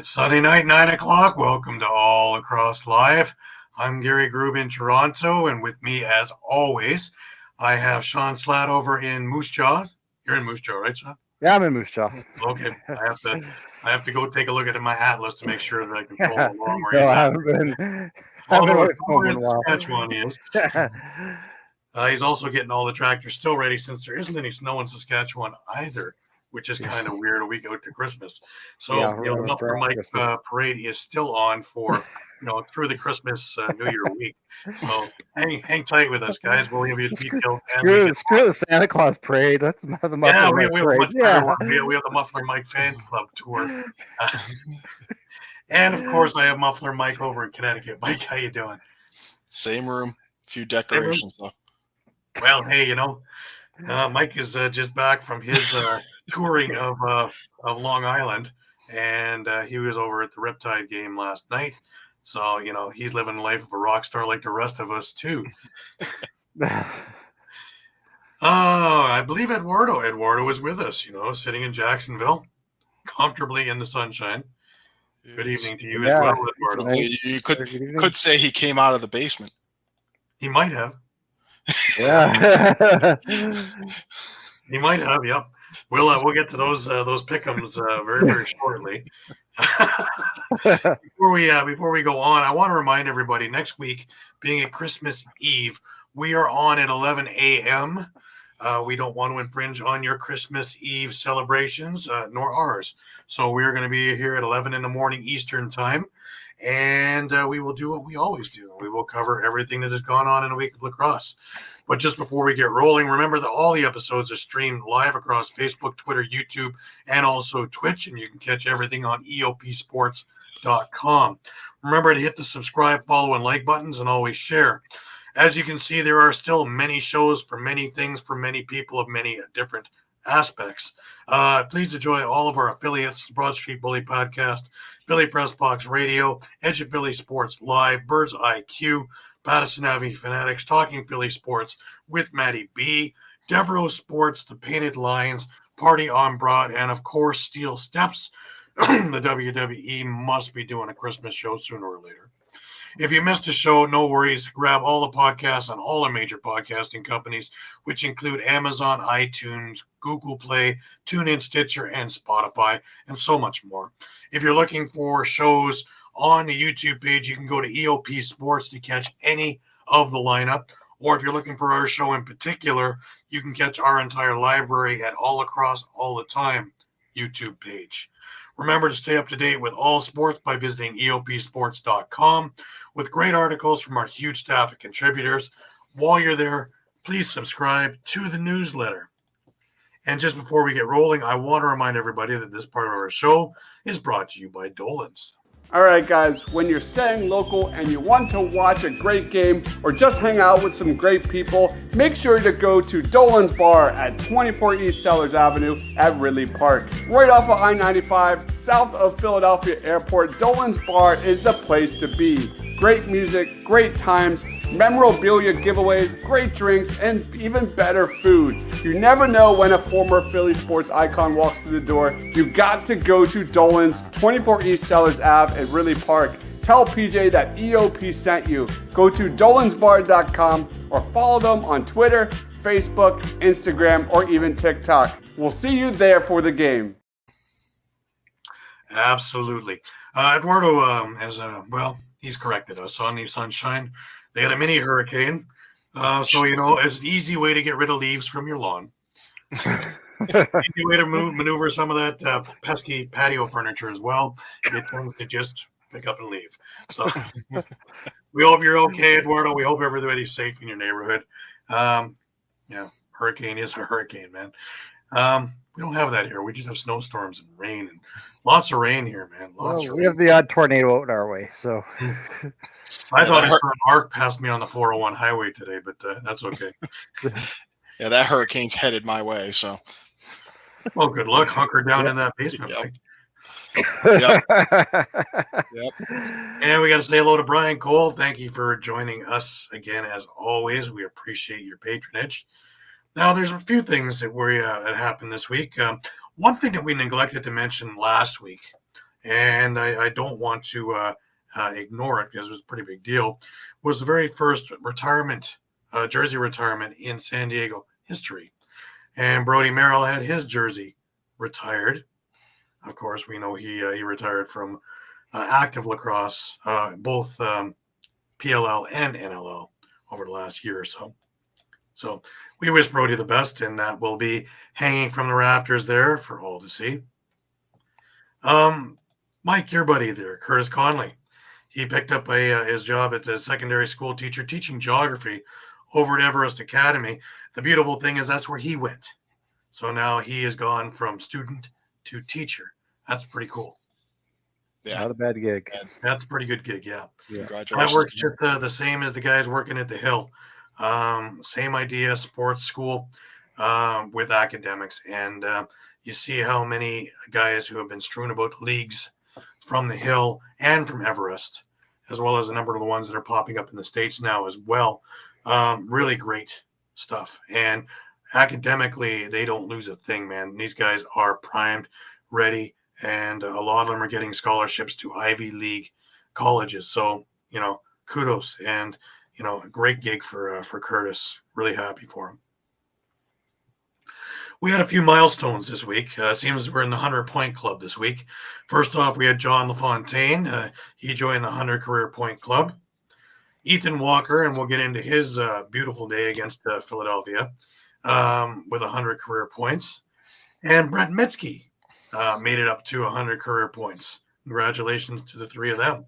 It's Sunday night, 9 o'clock. Welcome to All Lacrosse Live. I'm Gary Groob in Toronto, and with me, as always, I have Shawn Slaght over in Moose Jaw. You're in Moose Jaw, right, Shawn? Yeah, I'm in Moose Jaw. Okay. I have to go take a look at my atlas to make sure that I can follow along where No, he's I at. haven't been Although away from home in a while. Saskatchewan he is. He's also getting all the tractors still ready since there isn't any snow in Saskatchewan either, which is kind of weird a week out to Christmas. So, Yeah, the Muffler Mike parade is still on for, through the Christmas New Year week. So hang tight with us, guys. We'll give you details. Screw the Santa Claus parade. Let's have the Muffler Mike parade. We have the Muffler Mike fan club tour. And, of course, I have Muffler Mike over in Connecticut. Mike, how you doing? Same room, few decorations, though. Well, hey, Mike is just back from his touring of Long Island, and he was over at the Riptide game last night. So, he's living the life of a rock star like the rest of us, too. I believe Eduardo is with us, sitting in Jacksonville, comfortably in the sunshine. Good evening to you as well, Eduardo. You could say he came out of the basement. He might have. Yeah. He might have, yep. We'll get to those pick'ems very, very shortly. Before we go on, I want to remind everybody, next week, being a Christmas Eve, we are on at 11 a.m. We don't want to infringe on your Christmas Eve celebrations, nor ours. So we are going to be here at 11 in the morning Eastern time, and we will do what we always do. We will cover everything that has gone on in a week of lacrosse. But just before we get rolling, remember that all the episodes are streamed live across Facebook, Twitter, YouTube, and also Twitch, and you can catch everything on eopsports.com. Remember to hit the subscribe, follow, and like buttons, and always share. As you can see, there are still many shows for many things for many people of many different aspects. Please enjoy all of our affiliates, the Broad Street Bully Podcast, Philly Press Box Radio, Edge of Philly Sports Live, Bird's IQ, Patterson Avenue Fanatics, Talking Philly Sports with Matty B, Devereaux Sports, The Painted Lions, Party on Broad, and of course, Steel Steps. The WWE must be doing a Christmas show sooner or later. If you missed a show, no worries. Grab all the podcasts on all the major podcasting companies, which include Amazon, iTunes, Google Play, TuneIn, Stitcher, and Spotify, and so much more. If you're looking for shows on the YouTube page, you can go to EOP Sports to catch any of the lineup. Or if you're looking for our show in particular, you can catch our entire library at All Across All the Time YouTube page. Remember to stay up to date with all sports by visiting eopsports.com with great articles from our huge staff of contributors. While you're there, please subscribe to the newsletter. And just before we get rolling, I want to remind everybody that this part of our show is brought to you by Dolan's. All right, guys, when you're staying local and you want to watch a great game or just hang out with some great people, make sure to go to Dolan's Bar at 24 East Sellers Avenue at Ridley Park. Right off of I-95, south of Philadelphia Airport, Dolan's Bar is the place to be. Great music, great times, memorabilia giveaways, great drinks, and even better food. You never know when a former Philly sports icon walks through the door. You got to go to Dolan's, 24 East Sellers Ave at Ridley Park. Tell PJ that EOP sent you. Go to dolansbar.com or follow them on Twitter, Facebook, Instagram, or even TikTok. We'll see you there for the game. Absolutely. Eduardo, he's corrected us on the sunshine. They had a mini hurricane. So, it's an easy way to get rid of leaves from your lawn. Easy way to maneuver some of that pesky patio furniture as well. It tends to just pick up and leave. So we hope you're okay, Eduardo. We hope everybody's safe in your neighborhood. Hurricane is a hurricane, man. We don't have that here. We just have snowstorms and rain and lots of rain here, man. We have the odd tornado out our way, so. I thought an arc passed me on the 401 highway today, but that's okay. Yeah, that hurricane's headed my way, so. Well, good luck. Hunker down in that basement. Yep. Yep. And we got to say hello to Brian Cole. Thank you for joining us again, as always. We appreciate your patronage. Now, there's a few things that happened this week. One thing that we neglected to mention last week, and I don't want to ignore it because it was a pretty big deal, was the very first retirement, jersey retirement in San Diego history. And Brody Merrill had his jersey retired. Of course, we know he retired from active lacrosse, both PLL and NLL over the last year or so. So we wish Brody the best, and that will be hanging from the rafters there for all to see. Mike, your buddy there, Curtis Conley, he picked up his job as a secondary school teacher teaching geography over at Everest Academy. The beautiful thing is that's where he went. So now he has gone from student to teacher. That's pretty cool. Yeah. Not a bad gig. That's a pretty good gig, yeah. Congratulations. That works just the same as the guys working at the Hill. Same idea, sports school with academics. And you see how many guys who have been strewn about leagues from the Hill and from Everest, as well as a number of the ones that are popping up in the States now as well. Really great stuff. And academically, they don't lose a thing, man. These guys are primed, ready, and a lot of them are getting scholarships to Ivy League colleges. So, kudos, and, a great gig for Curtis. Really happy for him. We had a few milestones this week. Seems we're in the 100-point club this week. First off, we had John LaFontaine. He joined the 100 career point club. Ethan Walker, and we'll get into his beautiful day against Philadelphia with 100 career points. And Brett Metzke made it up to 100 career points. Congratulations to the three of them.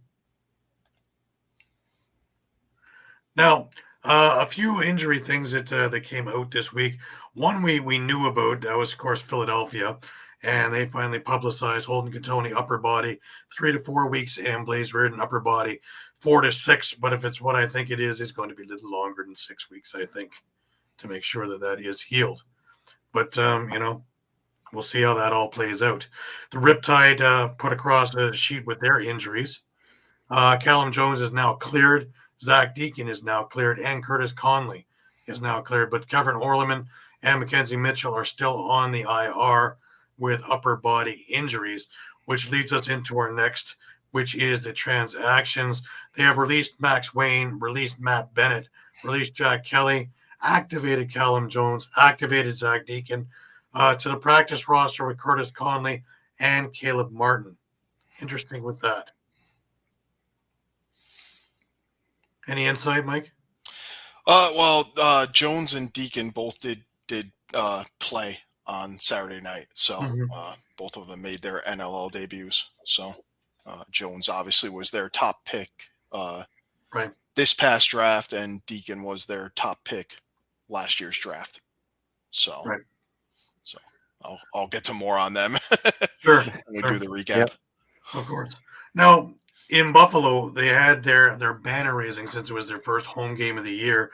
Now, a few injury things that came out this week. One we knew about, that was, of course, Philadelphia, and they finally publicized Holden Catoni upper body 3 to 4 weeks, and Blaze Reardon upper body 4 to 6. But if it's what I think it is, it's going to be a little longer than 6 weeks, I think, to make sure that is healed. But, we'll see how that all plays out. The Riptide put across a sheet with their injuries. Callum Jones is now cleared. Zach Deacon is now cleared, and Curtis Conley is now cleared. But Kevin Orleman and Mackenzie Mitchell are still on the IR with upper body injuries, which leads us into our next, which is the transactions. They have released Max Wayne, released Matt Bennett, released Jack Kelly, activated Callum Jones, activated Zach Deacon to the practice roster with Curtis Conley and Caleb Martin. Interesting with that. Any insight, Mike? Jones and Deacon both did play on Saturday night, so both of them made their NLL debuts. So Jones obviously was their top pick right this past draft, and Deacon was their top pick last year's draft. So, so I'll get to more on them. Sure. When we do the recap. Yep. Of course. Now, in Buffalo, they had their banner raising since it was their first home game of the year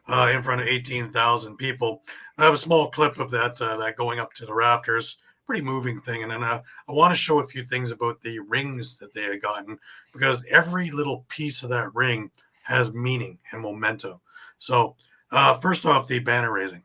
in front of 18,000 people. I have a small clip of that going up to the rafters. Pretty moving thing. And then I want to show a few things about the rings that they had gotten, because every little piece of that ring has meaning and momentum. So first off, the banner raising.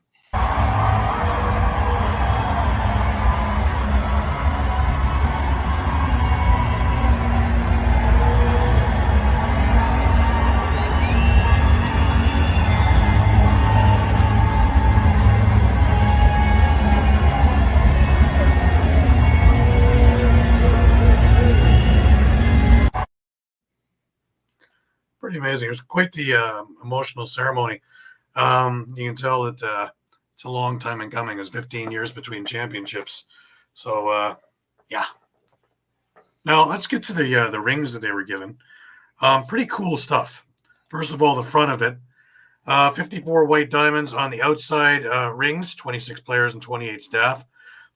Pretty amazing. It was quite the emotional ceremony. You can tell that it's a long time in coming. It was 15 years between championships. So, yeah. Now, let's get to the rings that they were given. Pretty cool stuff. First of all, the front of it. 54 white diamonds on the outside rings, 26 players and 28 staff.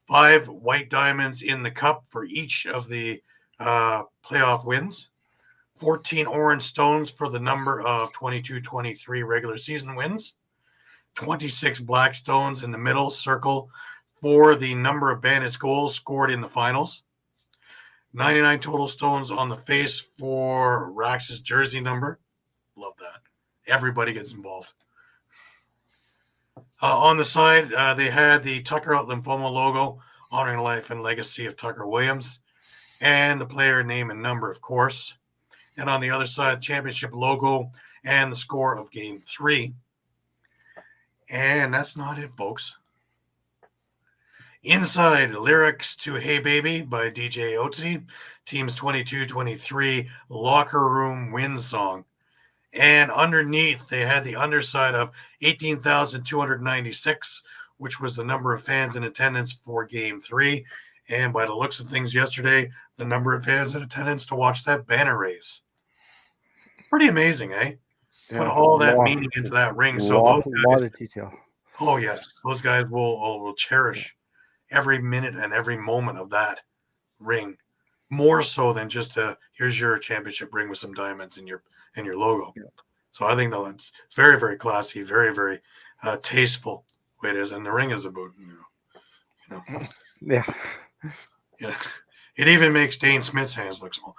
5 white diamonds in the cup for each of the playoff wins. 14 orange stones for the number of 22-23 regular season wins. 26 black stones in the middle circle for the number of Bandits goals scored in the finals. 99 total stones on the face for Rax's jersey number. Love that. Everybody gets involved. On the side, they had the Tucker Out Lymphoma logo, honoring the life and legacy of Tucker Williams. and the player name and number, of course. And on the other side, championship logo and the score of game 3. And that's not it, folks. Inside, lyrics to Hey Baby by DJ Otzi, Teams 22-23 Locker Room Win Song. And underneath, they had the underside of 18,296, which was the number of fans in attendance for Game 3. And by the looks of things yesterday, the number of fans in attendance to watch that banner race. Pretty amazing, eh? Yeah, Put all that meaning into that ring. So lot those of detail. Oh yes, those guys will cherish every minute and every moment of that ring, more so than just here's your championship ring with some diamonds in your logo. Yeah. So I think that's very, very classy, very, very tasteful way it is, and the ring is about Yeah. Yeah. It even makes Dane Smith's hands look small.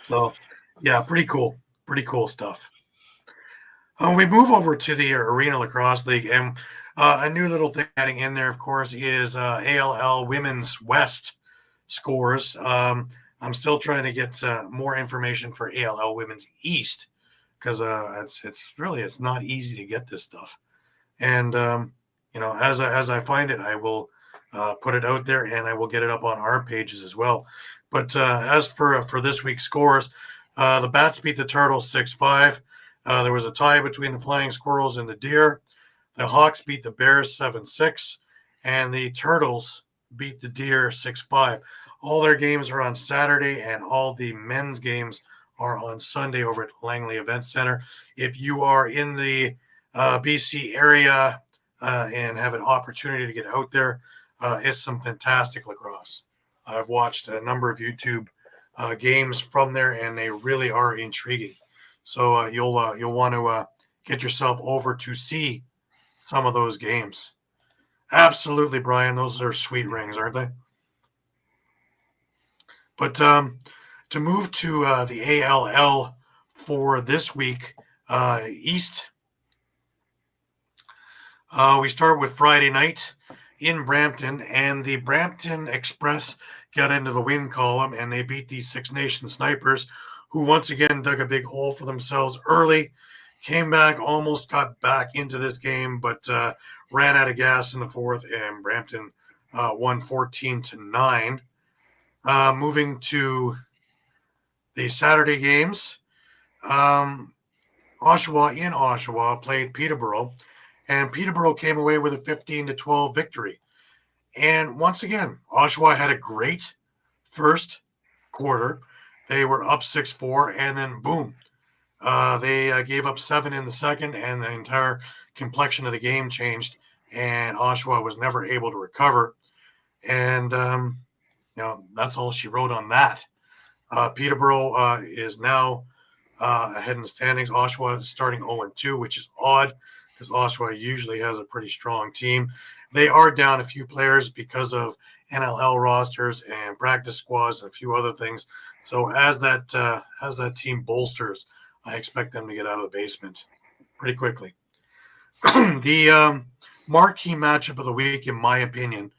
So yeah, pretty cool stuff. We move over to the Arena Lacrosse League, and a new little thing adding in there, of course, is ALL Women's West scores. I'm still trying to get more information for ALL Women's East because it's not easy to get this stuff. And as I find it, I will put it out there, and I will get it up on our pages as well. But as for this week's scores, the Bats beat the Turtles 6-5. There was a tie between the Flying Squirrels and the Deer. The Hawks beat the Bears 7-6, and the Turtles beat the Deer 6-5. All their games are on Saturday, and all the men's games are on Sunday over at Langley Event Center. If you are in the BC area and have an opportunity to get out there, it's some fantastic lacrosse. I've watched a number of YouTube games from there, and they really are intriguing. So you'll want to get yourself over to see some of those games. Absolutely, Brian. Those are sweet rings, aren't they? But to move to the ALL for this week, East, we start with Friday night in Brampton, and the Brampton Express got into the win column, and they beat the Six Nations Snipers, who once again dug a big hole for themselves early, came back, almost got back into this game, but ran out of gas in the fourth, and Brampton won 14-9. Moving to the Saturday games, Oshawa played Peterborough, and Peterborough came away with a 15-12 victory. And once again, Oshawa had a great first quarter. They were up 6-4, and then boom, they gave up 7 in the second, and the entire complexion of the game changed, and Oshawa was never able to recover. And that's all she wrote on that. Peterborough is now ahead in the standings. Oshawa is starting 0-2, which is odd because Oshawa usually has a pretty strong team. They are down a few players because of NLL rosters and practice squads and a few other things. So as that team bolsters, I expect them to get out of the basement pretty quickly. The marquee matchup of the week, in my opinion,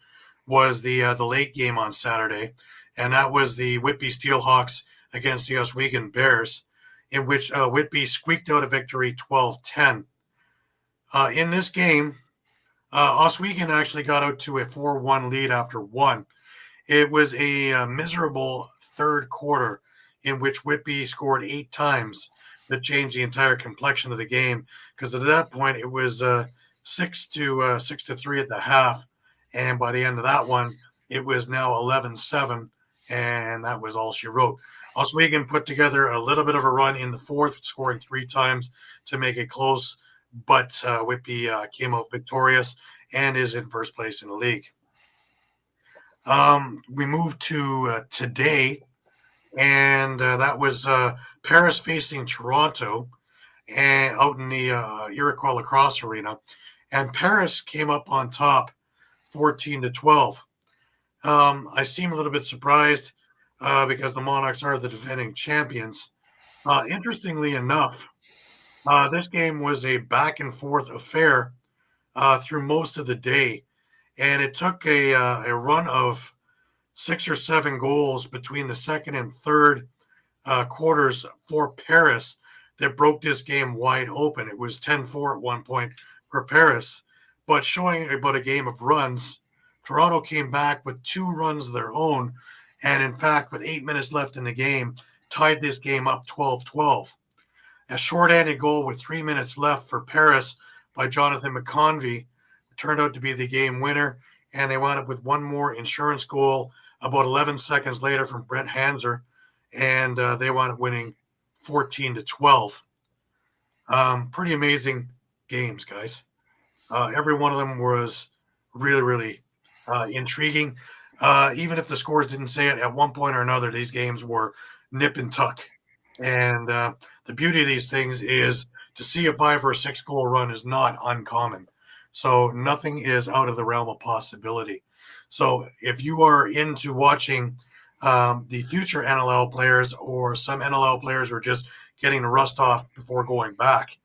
was the late game on Saturday, and that was the Whitby Steelhawks against the Oswego Bears, in which Whitby squeaked out a victory 12-10. In this game, Oswego actually got out to a 4-1 lead after one. It was a miserable third quarter in which Whitby scored 8 times that changed the entire complexion of the game, because at that point it was 6-3 at the half, and by the end of that one it was now 11-7, and that was all she wrote. Oswego put together a little bit of a run in the fourth, scoring 3 times to make it close, but Whitby came out victorious and is in first place in the league. We moved to today, and that was Paris facing Toronto and out in the Iroquois Lacrosse Arena, and Paris came up on top 14-12. I seem a little bit surprised because the Monarchs are the defending champions. Interestingly enough, this game was a back and forth affair through most of the day, and it took a run of 6 or 7 goals between the second and third quarters for Paris that broke this game wide open. It was 10-4 at one point for Paris, but showing about a game of runs, Toronto came back with 2 runs of their own, and in fact, with 8 minutes left in the game, tied this game up 12-12. A short-handed goal with 3 minutes left for Paris by Jonathan McConvey turned out to be the game winner, and they wound up with one more insurance goal about 11 seconds later from Brent Hanser, and they wound up winning 14-12. Pretty amazing games, guys. Every one of them was really, really intriguing. Even if the scores didn't say it, at one point or another, these games were nip and tuck. And the beauty of these things is to see a 5 or 6 goal run is not uncommon. So nothing is out of the realm of possibility. So if you are into watching the future NLL players, or some NLL players who are just getting the rust off before going back,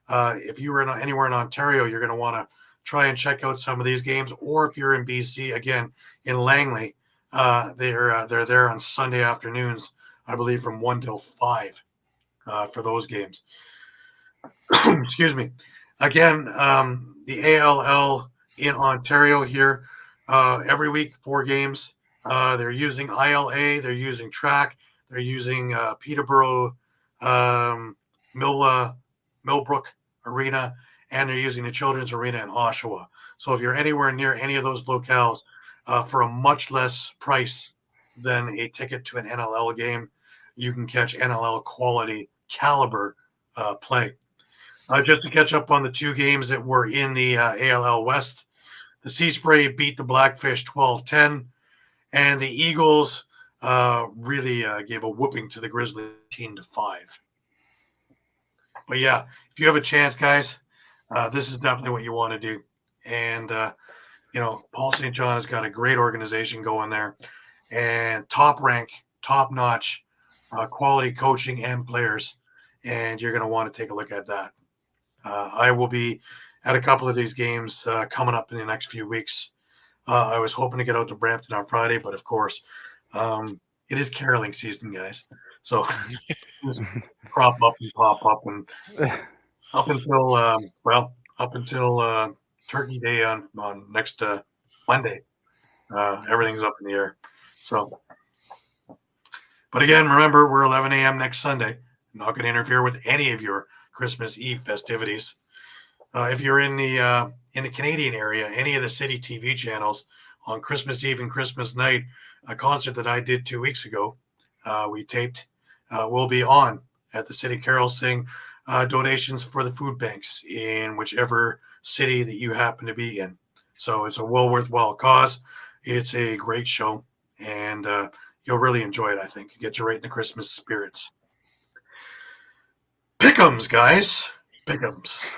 if you were anywhere in Ontario, you're going to want to try and check out some of these games. Or if you're in BC, again, in Langley, they're there on Sunday afternoons, I believe, from 1 till 5 for those games. Excuse me. Again, the ALL in Ontario here, every week, 4 games. They're using ILA, they're using track, they're using Peterborough, Millbrook Arena, and they're using the Children's Arena in Oshawa. So if you're anywhere near any of those locales, for a much less price than a ticket to an NLL game, you can catch NLL quality caliber play. Just to catch up on the 2 games that were in the ALL West, the Sea Spray beat the Blackfish 12-10, and the Eagles really gave a whooping to the Grizzlies 18-5. But yeah, if you have a chance, guys, this is definitely what you want to do. And Paul St. John has got a great organization going there, and top rank, top notch, quality coaching and players. And you're going to want to take a look at that. I will be at a couple of these games coming up in the next few weeks. I was hoping to get out to Brampton on Friday, but of course, it is caroling season, guys. So just crop up and pop up, and up until Turkey Day on next Monday, everything's up in the air. So, but again, remember, we're 11 a.m. next Sunday. I'm not going to interfere with any of your Christmas Eve festivities. If you're in the Canadian area, any of the city TV channels on Christmas Eve and Christmas night, a concert that I did 2 weeks ago, we taped, will be on at the City Carol Sing. Donations for the food banks in whichever city that you happen to be in. So it's a well worthwhile cause. It's a great show, and you'll really enjoy it, I think. Get you right in the Christmas spirits. Pick'ems, guys. Pick'ems.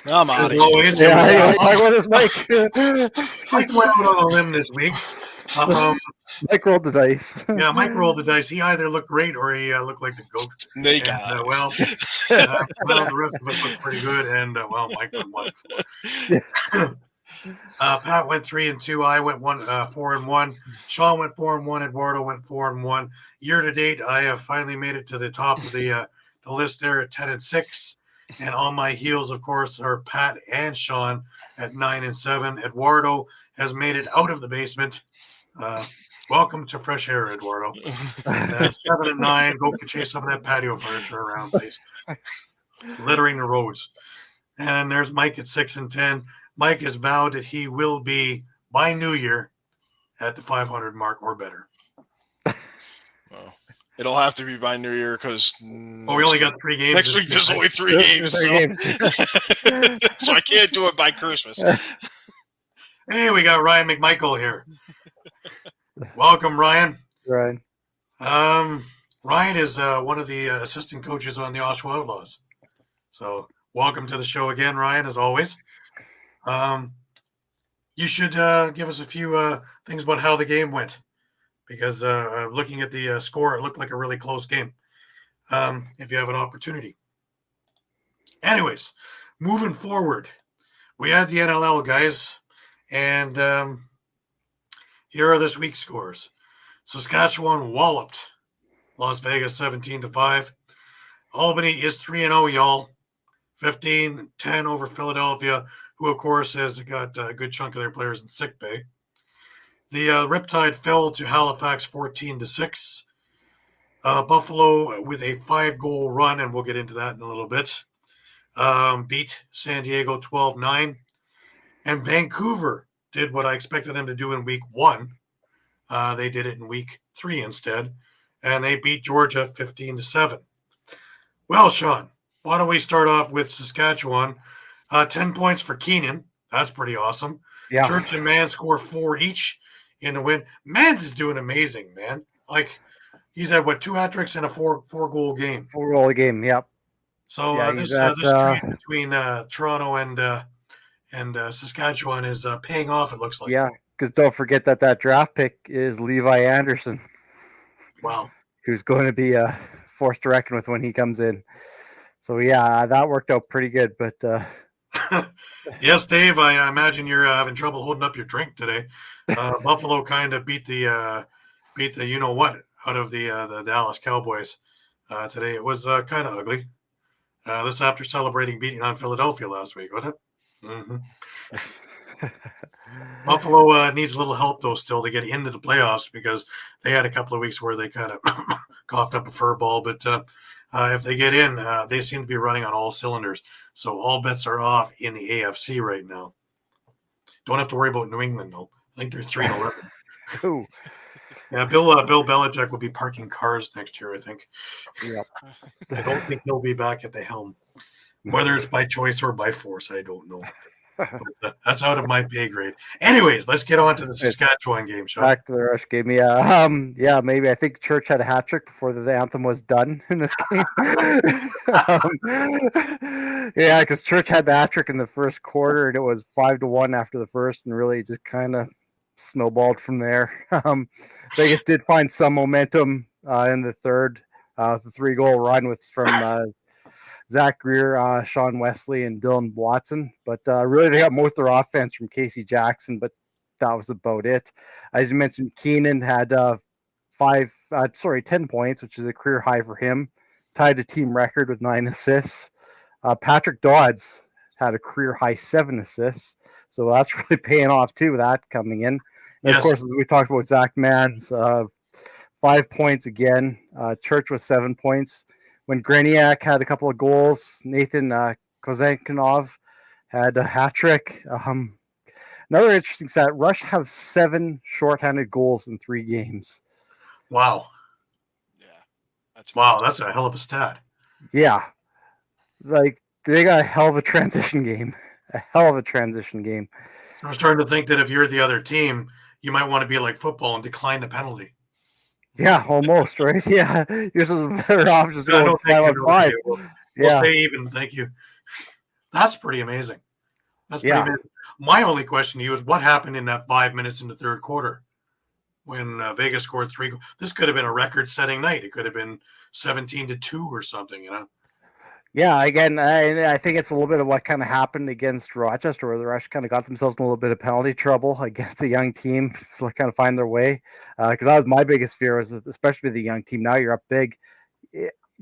I'm out of As here. always, Mike went out on a limb this week. Mike rolled the dice. Yeah, Mike rolled the dice. He either looked great or he looked like the goat. Snake And, eyes. the rest of us looked pretty good, and Mike went 1-4. Pat went 3-2. I went 4-1. Shawn went 4-1. Eduardo went 4-1. Year to date, I have finally made it to the top of the list there at 10-6. And on my heels, of course, are Pat and Shawn at 9-7. Eduardo has made it out of the basement. Welcome to fresh air, Eduardo. 7-9. Go chase some of that patio furniture around, please. Littering the roads. And there's Mike at 6-10. Mike has vowed that he will be, by New Year, at the 500 mark or better. Well, it'll have to be by New Year because we only got 3 games. Next week there's only 3 games. So I can't do it by Christmas. Hey, we got Ryan McMichael here. Welcome, Ryan. Ryan. Ryan is one of the assistant coaches on the Oshawa Outlaws. So welcome to the show again, Ryan, as always. You should give us a few things about how the game went, because looking at the score, it looked like a really close game. If you have an opportunity. Anyways, moving forward, we had the NLL guys, and Here are this week's scores. Saskatchewan walloped Las Vegas 17-5. Albany is 3-0, y'all. 15-10 over Philadelphia, who, of course, has got a good chunk of their players in sick bay. The Riptide fell to Halifax 14-6. Buffalo, with a 5-goal run, and we'll get into that in a little bit, beat San Diego 12-9. And Vancouver did what I expected them to do in week 1. They did it in week 3 instead, and they beat Georgia 15-7. Well, Shawn, why don't we start off with Saskatchewan? 10 points for Keenan. That's pretty awesome. Yeah. Church and Mann score 4 each in the win. Mann's is doing amazing, man. Like, he's had, 2 hat-tricks in a 4-goal game. 4-goal game, yep. So Yeah, this at, trade between Toronto and Saskatchewan is paying off, it looks like. Yeah, because don't forget that draft pick is Levi Anderson. Wow. Who's going to be a force to reckon with when he comes in. So, yeah, that worked out pretty good. But yes, Dave, I imagine you're having trouble holding up your drink today. Buffalo kind of beat the you-know-what out of the Dallas Cowboys today. It was kind of ugly. This after celebrating beating on Philadelphia last week, wasn't it? Mm-hmm. Buffalo needs a little help, though, still to get into the playoffs because they had a couple of weeks where they kind of coughed up a fur ball. But if they get in, they seem to be running on all cylinders. So all bets are off in the AFC right now. Don't have to worry about New England, though. I think they're 3-11. Ooh. Yeah, Bill Belichick will be parking cars next year, I think. Yep. I don't think he'll be back at the helm. Whether it's by choice or by force, I don't know. But, that's out of my pay grade. Anyways, let's get on to the Saskatchewan game, Shawn. Back to the Rush game. Yeah, maybe I think Church had a hat trick before the anthem was done in this game. Yeah, because Church had the hat trick in the first quarter, and it was 5-1 after the first, and really just kind of snowballed from there. Vegas did find some momentum in the third. The 3-goal run from Zach Greer, Sean Wesley, and Dylan Watson. But really, they got most of their offense from Casey Jackson, but that was about it. As you mentioned, Keenan had 10 points, which is a career high for him, tied a team record with 9 assists. Patrick Dodds had a career high 7 assists. So that's really paying off, too, with that coming in. And, of course, as we talked about Zach Mann's 5 points again. Church was 7 points. When Greniak had a couple of goals, Nathan Kozankinov had a hat trick. Another interesting stat, Rush have 7 shorthanded goals in 3 games. Wow. Yeah. That's a hell of a stat. Yeah. Like, they got a hell of a transition game. I was starting to think that if you're the other team, you might want to be like football and decline the penalty. Yeah, almost, right? Yeah. You're just better off just going 5-on-5. We'll stay even. Thank you. That's pretty amazing. That's pretty amazing. My only question to you is what happened in that 5 minutes in the third quarter when Vegas scored 3 goals? This could have been a record-setting night. It could have been 17-2 or something, you know? Yeah, again, I think it's a little bit of what kind of happened against Rochester, where the Rush kind of got themselves in a little bit of penalty trouble against a young team to kind of find their way. Because that was my biggest fear, was especially with the young team. Now you're up big.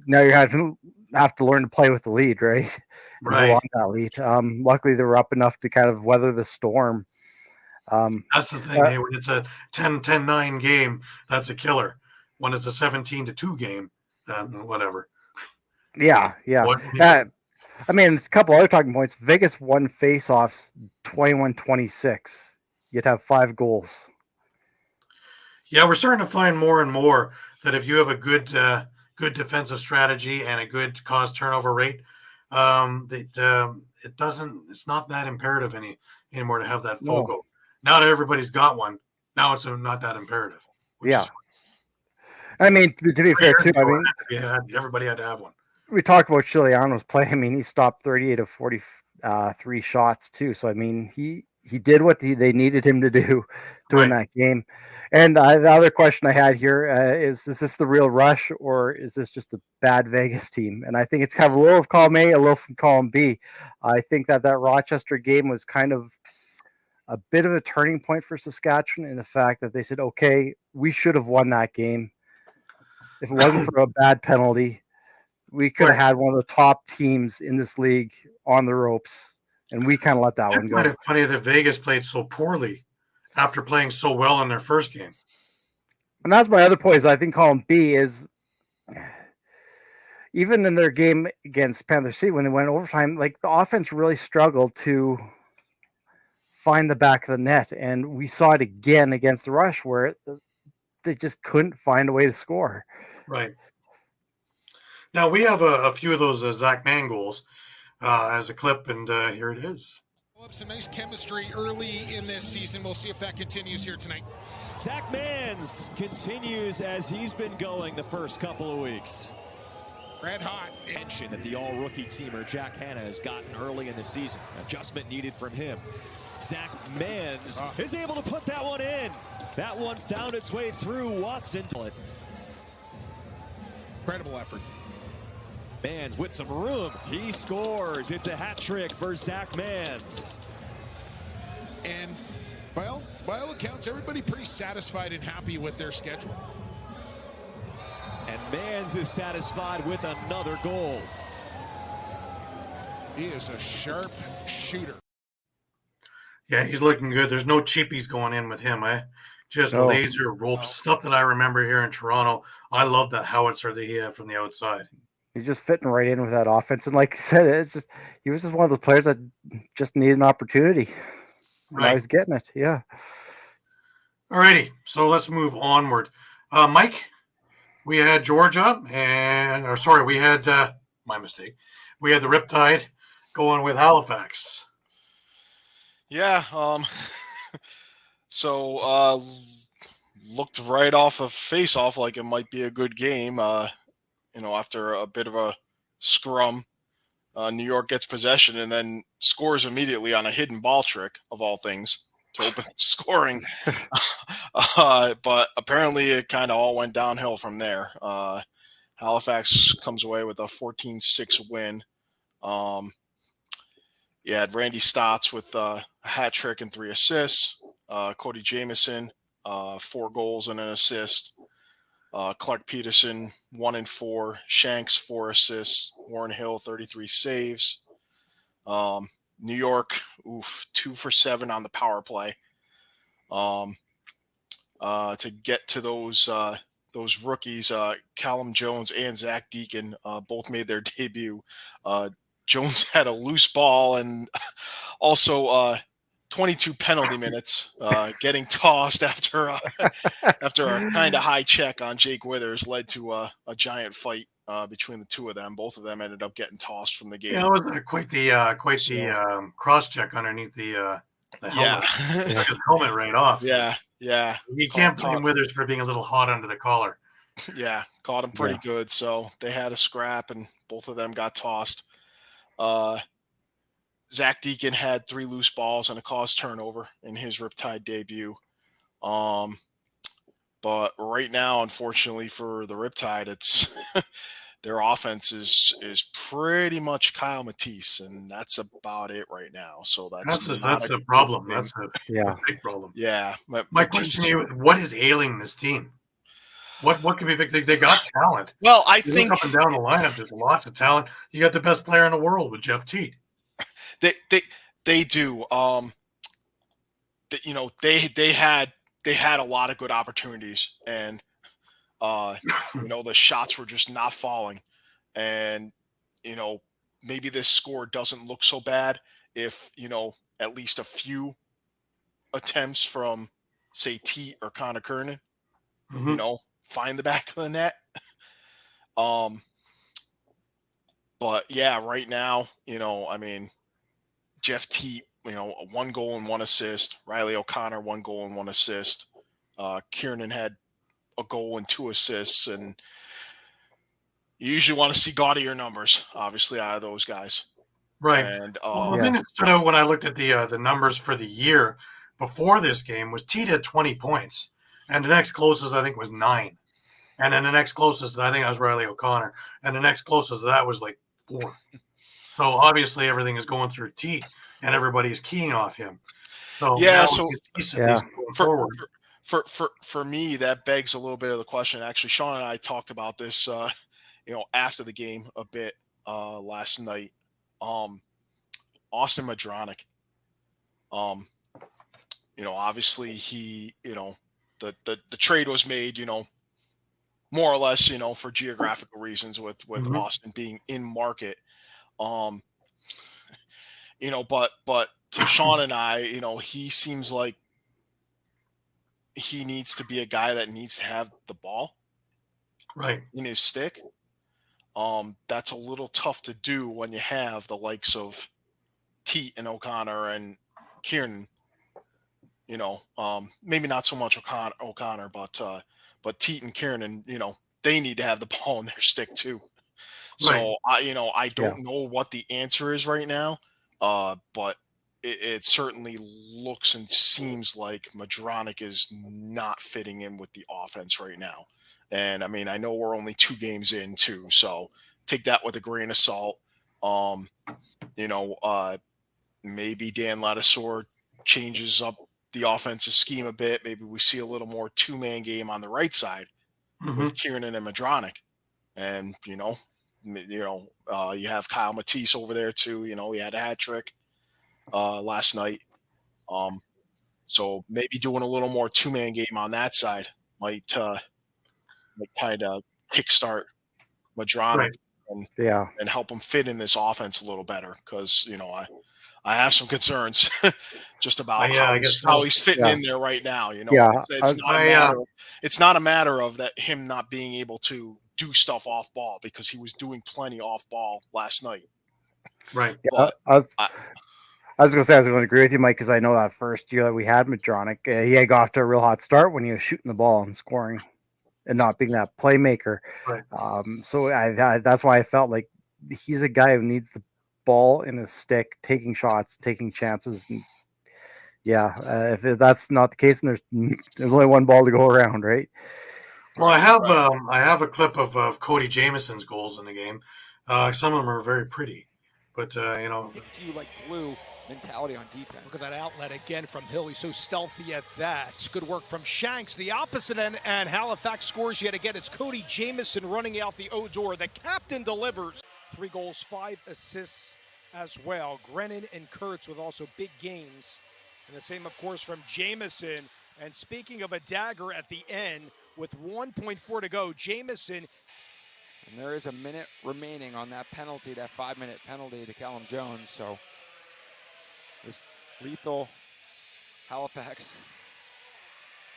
Now you have to learn to play with the lead, right? Right. On that lead. Luckily, they were up enough to kind of weather the storm. That's the thing. When it's a 10-9 game, that's a killer. When it's a 17-2 game, whatever. Yeah. I mean, a couple other talking points. Vegas won face-offs 21-26. You'd have 5 goals. Yeah, we're starting to find more and more that if you have a good defensive strategy and a good cause turnover rate, it's not that imperative anymore to have that FOGO. No. Now that everybody's got one, now it's not that imperative. Yeah. I mean, to be fair, too, everybody had to have one. We talked about Chiliano's play. I mean, he stopped 38 of 43 shots, too. So, I mean, he did what they needed him to do to win that game. And the other question I had here is this the real Rush, or is this just a bad Vegas team? And I think it's kind of a little of column A, a little from column B. I think that Rochester game was kind of a bit of a turning point for Saskatchewan in the fact that they said, okay, we should have won that game. If it wasn't for a bad penalty, we could have had one of the top teams in this league on the ropes, and we kind of let that one go. I find it funny that Vegas played so poorly after playing so well in their first game. And that's my other point is I think column B is even in their game against Panther City when they went overtime, like the offense really struggled to find the back of the net. And we saw it again against the Rush where they just couldn't find a way to score. Right. Now we have a few of those Zach Mann goals as a clip, and here it is. Some nice chemistry early in this season. We'll see if that continues here tonight. Zach Mann's continues as he's been going the first couple of weeks. Red hot. Mention that the all-rookie teamer Jack Hanna has gotten early in the season. Adjustment needed from him. Zach Mans is able to put that one in. That one found its way through Watson. Incredible effort. Mans with some room. He scores. It's a hat trick for Zach Mans. And by all accounts, everybody pretty satisfied and happy with their schedule. And Mans is satisfied with another goal. He is a sharp shooter. Yeah, he's looking good. There's no cheapies going in with him, eh? Just laser ropes, stuff that I remember here in Toronto. I love that howitzer that he had from the outside. He's just fitting right in with that offense. And like I said, it's just he was just one of those players that just needed an opportunity. Right. I was getting it. Yeah. All righty. So let's move onward. Mike, we had Georgia we had my mistake. We had the Riptide going with Halifax. Yeah. So looked right off of face-off like it might be a good game. After a bit of a scrum, New York gets possession and then scores immediately on a hidden ball trick, of all things, to open scoring. But apparently it kind of all went downhill from there. Halifax comes away with a 14-6 win. You had Randy Stotts with a hat trick and 3 assists. Cody Jamieson, 4 goals and an assist. Clark Peterson, 1 and 4. Shanks, 4 assists. Warren Hill, 33 saves. New York, 2 for 7 on the power play. To get to those rookies, Callum Jones and Zach Deacon both made their debut. Jones had a loose ball and also 22 penalty minutes, getting tossed after a kind of high check on Jake Withers led to a giant fight between the two of them. Both of them ended up getting tossed from the game. Yeah, it was quite the cross check underneath the helmet. Yeah, his helmet right off. Yeah. You can't blame Withers for being a little hot under the collar. Yeah, caught him pretty good. So they had a scrap, and both of them got tossed. Zach Deacon had 3 loose balls and a caused turnover in his Riptide debut. But right now, unfortunately for the Riptide, it's their offense is pretty much Kyle Matisse, and that's about it right now. So that's a problem. That's a big problem. Yeah. My question to you is, what is ailing this team? What can be fixed? They got talent. Well, I think up and down the lineup, there's lots of talent. You got the best player in the world with Jeff Teat. They do. They had a lot of good opportunities, and the shots were just not falling. And maybe this score doesn't look so bad if at least a few attempts from, say, Teat or Connor Kernan, find the back of the net. But yeah, right now, Jeff Teat, 1 goal and 1 assist. Riley O'Connor, 1 goal and 1 assist. Kiernan had a goal and 2 assists. And you usually want to see gaudier numbers, obviously, out of those guys. Right. And the thing that stood out when I looked at the numbers for the year before this game was Teat had 20 points. And the next closest, I think, was 9. And then the next closest, I think, I was Riley O'Connor. And the next closest to that was like 4. So obviously everything is going through Teat, and everybody is keying off him. So Yeah, now so it's decent Yeah. going forward. For me, that begs a little bit of the question. Actually, Shawn and I talked about this, after the game a bit last night. Austin Madronic. Obviously the trade was made, more or less, for geographical reasons with Mhm. Austin being in market. But to Shawn and I, he seems like he needs to be a guy that needs to have the ball Right. in his stick. That's a little tough to do when you have the likes of Teat and O'Connor and Kieran. Maybe not so much O'Connor, but Teat and Kieran, and they need to have the ball in their stick too. So I don't know what the answer is right now, but it certainly looks and seems like Madronic is not fitting in with the offense right now. And I mean, I know we're only 2 games in too, so take that with a grain of salt. Maybe Dan Ladisor changes up the offensive scheme a bit. Maybe we see a little more 2-man game on the right side with Kieran and Madronic. And, you have Kyle Matisse over there too. He had a hat trick last night. So maybe doing a little more 2-man game on that side might kind of kickstart Madronic and help him fit in this offense a little better. Because, I have some concerns just about how he's fitting in there right now. It's not a matter of that him not being able to do stuff off ball, because he was doing plenty off ball last night. Right. Yeah, I was going to say, I was going to agree with you, Mike, because I know that first year that we had Madronic, he had got off to a real hot start when he was shooting the ball and scoring and not being that playmaker. Right. So that's why I felt like he's a guy who needs the ball in his stick, taking shots, taking chances. And if that's not the case, then there's only one ball to go around, right? Well, I have a clip of Cody Jamison's goals in the game. Some of them are very pretty, but stick to you like glue mentality on defense. Look at that outlet again from Hill. He's so stealthy at that. It's good work from Shanks. The opposite end, and Halifax scores yet again. It's Cody Jamison running out the O-door. The captain delivers. 3 goals, 5 assists as well. Grennan and Kurtz with also big games. And the same, of course, from Jamison. And speaking of a dagger at the end, with 1.4 to go, Jamison. And there is a minute remaining on that penalty, that 5-minute penalty to Callum Jones. So this lethal Halifax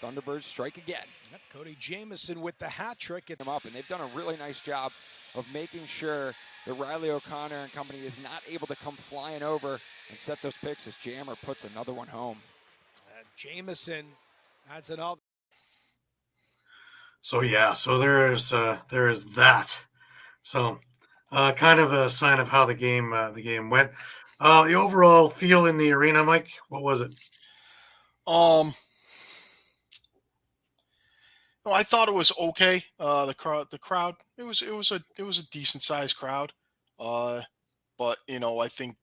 Thunderbirds strike again. Yep, Cody Jamison with the hat trick. Them up, and they've done a really nice job of making sure that Riley O'Connor and company is not able to come flying over and set those picks as Jammer puts another one home. Jamison adds another. so there is that. So kind of a sign of how the game went. The overall feel in the arena, Mike, what was it? I thought it was okay. The crowd, it was a decent sized crowd. But I think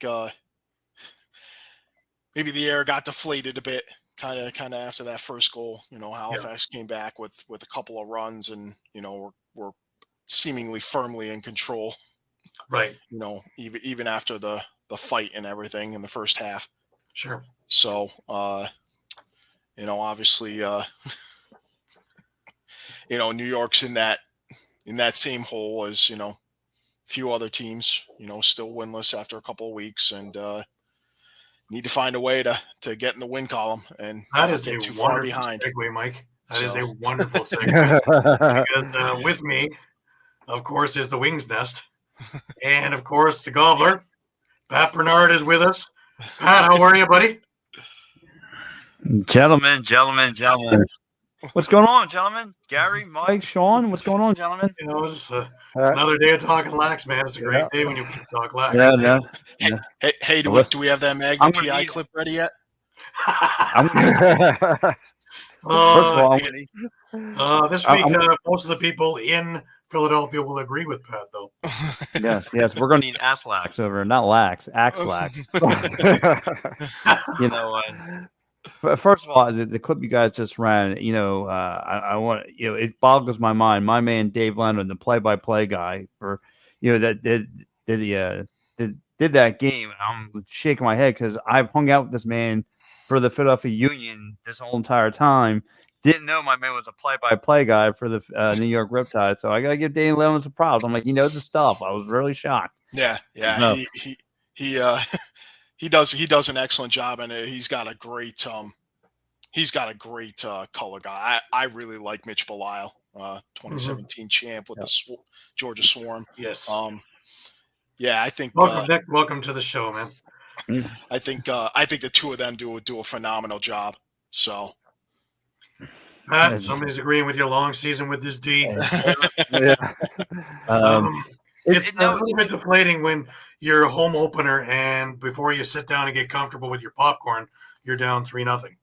maybe the air got deflated a bit, kind of after that first goal. Halifax came back with a couple of runs, and we're seemingly firmly in control. Right. Even after the fight and everything in the first half. Sure. So obviously New York's in that same hole as a few other teams, still winless after a couple of weeks, and need to find a way to get in the win column and that is get a too far wonderful behind. segue, Mike. That is a wonderful segue. Because with me, of course, is the Wings Nest, and of course the Gobbler. Pat Bernard is with us. Pat, how are you, buddy? Gentlemen. What's going on, gentlemen? Gary, Mike, Shawn, what's going on, gentlemen? It's another day of talking lax, man. It's a great day when you can talk lax. Yeah. Hey, do we have that Magnum PI clip ready yet? This week, most of the people in Philadelphia will agree with Pat, though. Yes. We're going to need Aslax over, not lax, Axlax. First of all, the clip you guys just ran, I want, it boggles my mind. My man Dave Lennon, the play-by-play guy for, that did that game. I'm shaking my head because I've hung out with this man for the Philadelphia Union this whole entire time. Didn't know my man was a play-by-play guy for the New York Riptide. So I gotta give Dave Lennon some props. I'm like, he knows his stuff. I was really shocked. Yeah. No. He he does an excellent job, and he's got a great color guy. I really like Mitch Belisle, 2017 champ with the Georgia Swarm. Yes. Yeah, I think. Welcome, Nick. Welcome to the show, man. I think the two of them do a phenomenal job. So. Pat, somebody's agreeing with you. Long season with this D. Yeah. It's a little bit deflating when you're a home opener and before you sit down and get comfortable with your popcorn, you're down 3-0.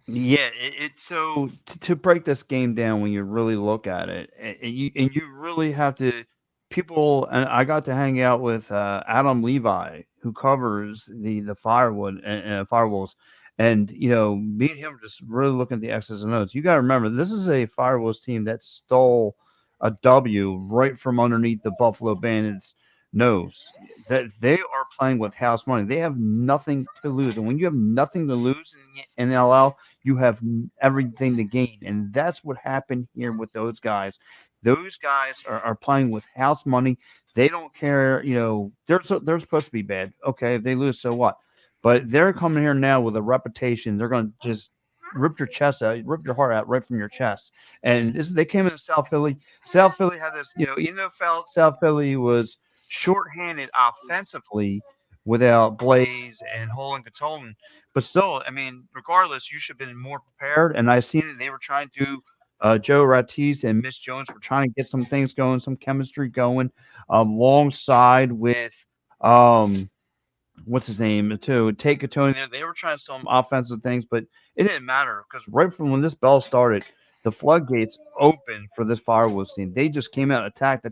Yeah, it's so to break this game down when you really look at it, and you really have to people. And I got to hang out with Adam Levi, who covers the Firewood and Firewolves, and me and him just really looking at the X's and O's. You got to remember, this is a Firewolves team that stole a W right from underneath the Buffalo Bandits' nose. That they are playing with house money. They have nothing to lose, and when you have nothing to lose in the NLL, you have everything to gain, and that's what happened here with those guys. Those guys are playing with house money. They don't care. They're supposed to be bad. Okay, if they lose, so what? But they're coming here now with a reputation. They're going to just rip your chest out, rip your heart out right from your chest. And they came into South Philly. South Philly had this, even though South Philly was shorthanded offensively without Blaze and Hole and Katolan, but still, I mean, regardless, you should have been more prepared. And I've seen that they were trying to. Joe Ratis and Miss Jones were trying to get some things going, some chemistry going, alongside with what's his name to take Katoni there. They were trying some offensive things, but it didn't matter because right from when this bell started, the floodgates opened for this Firewolves team. They just came out, attacked.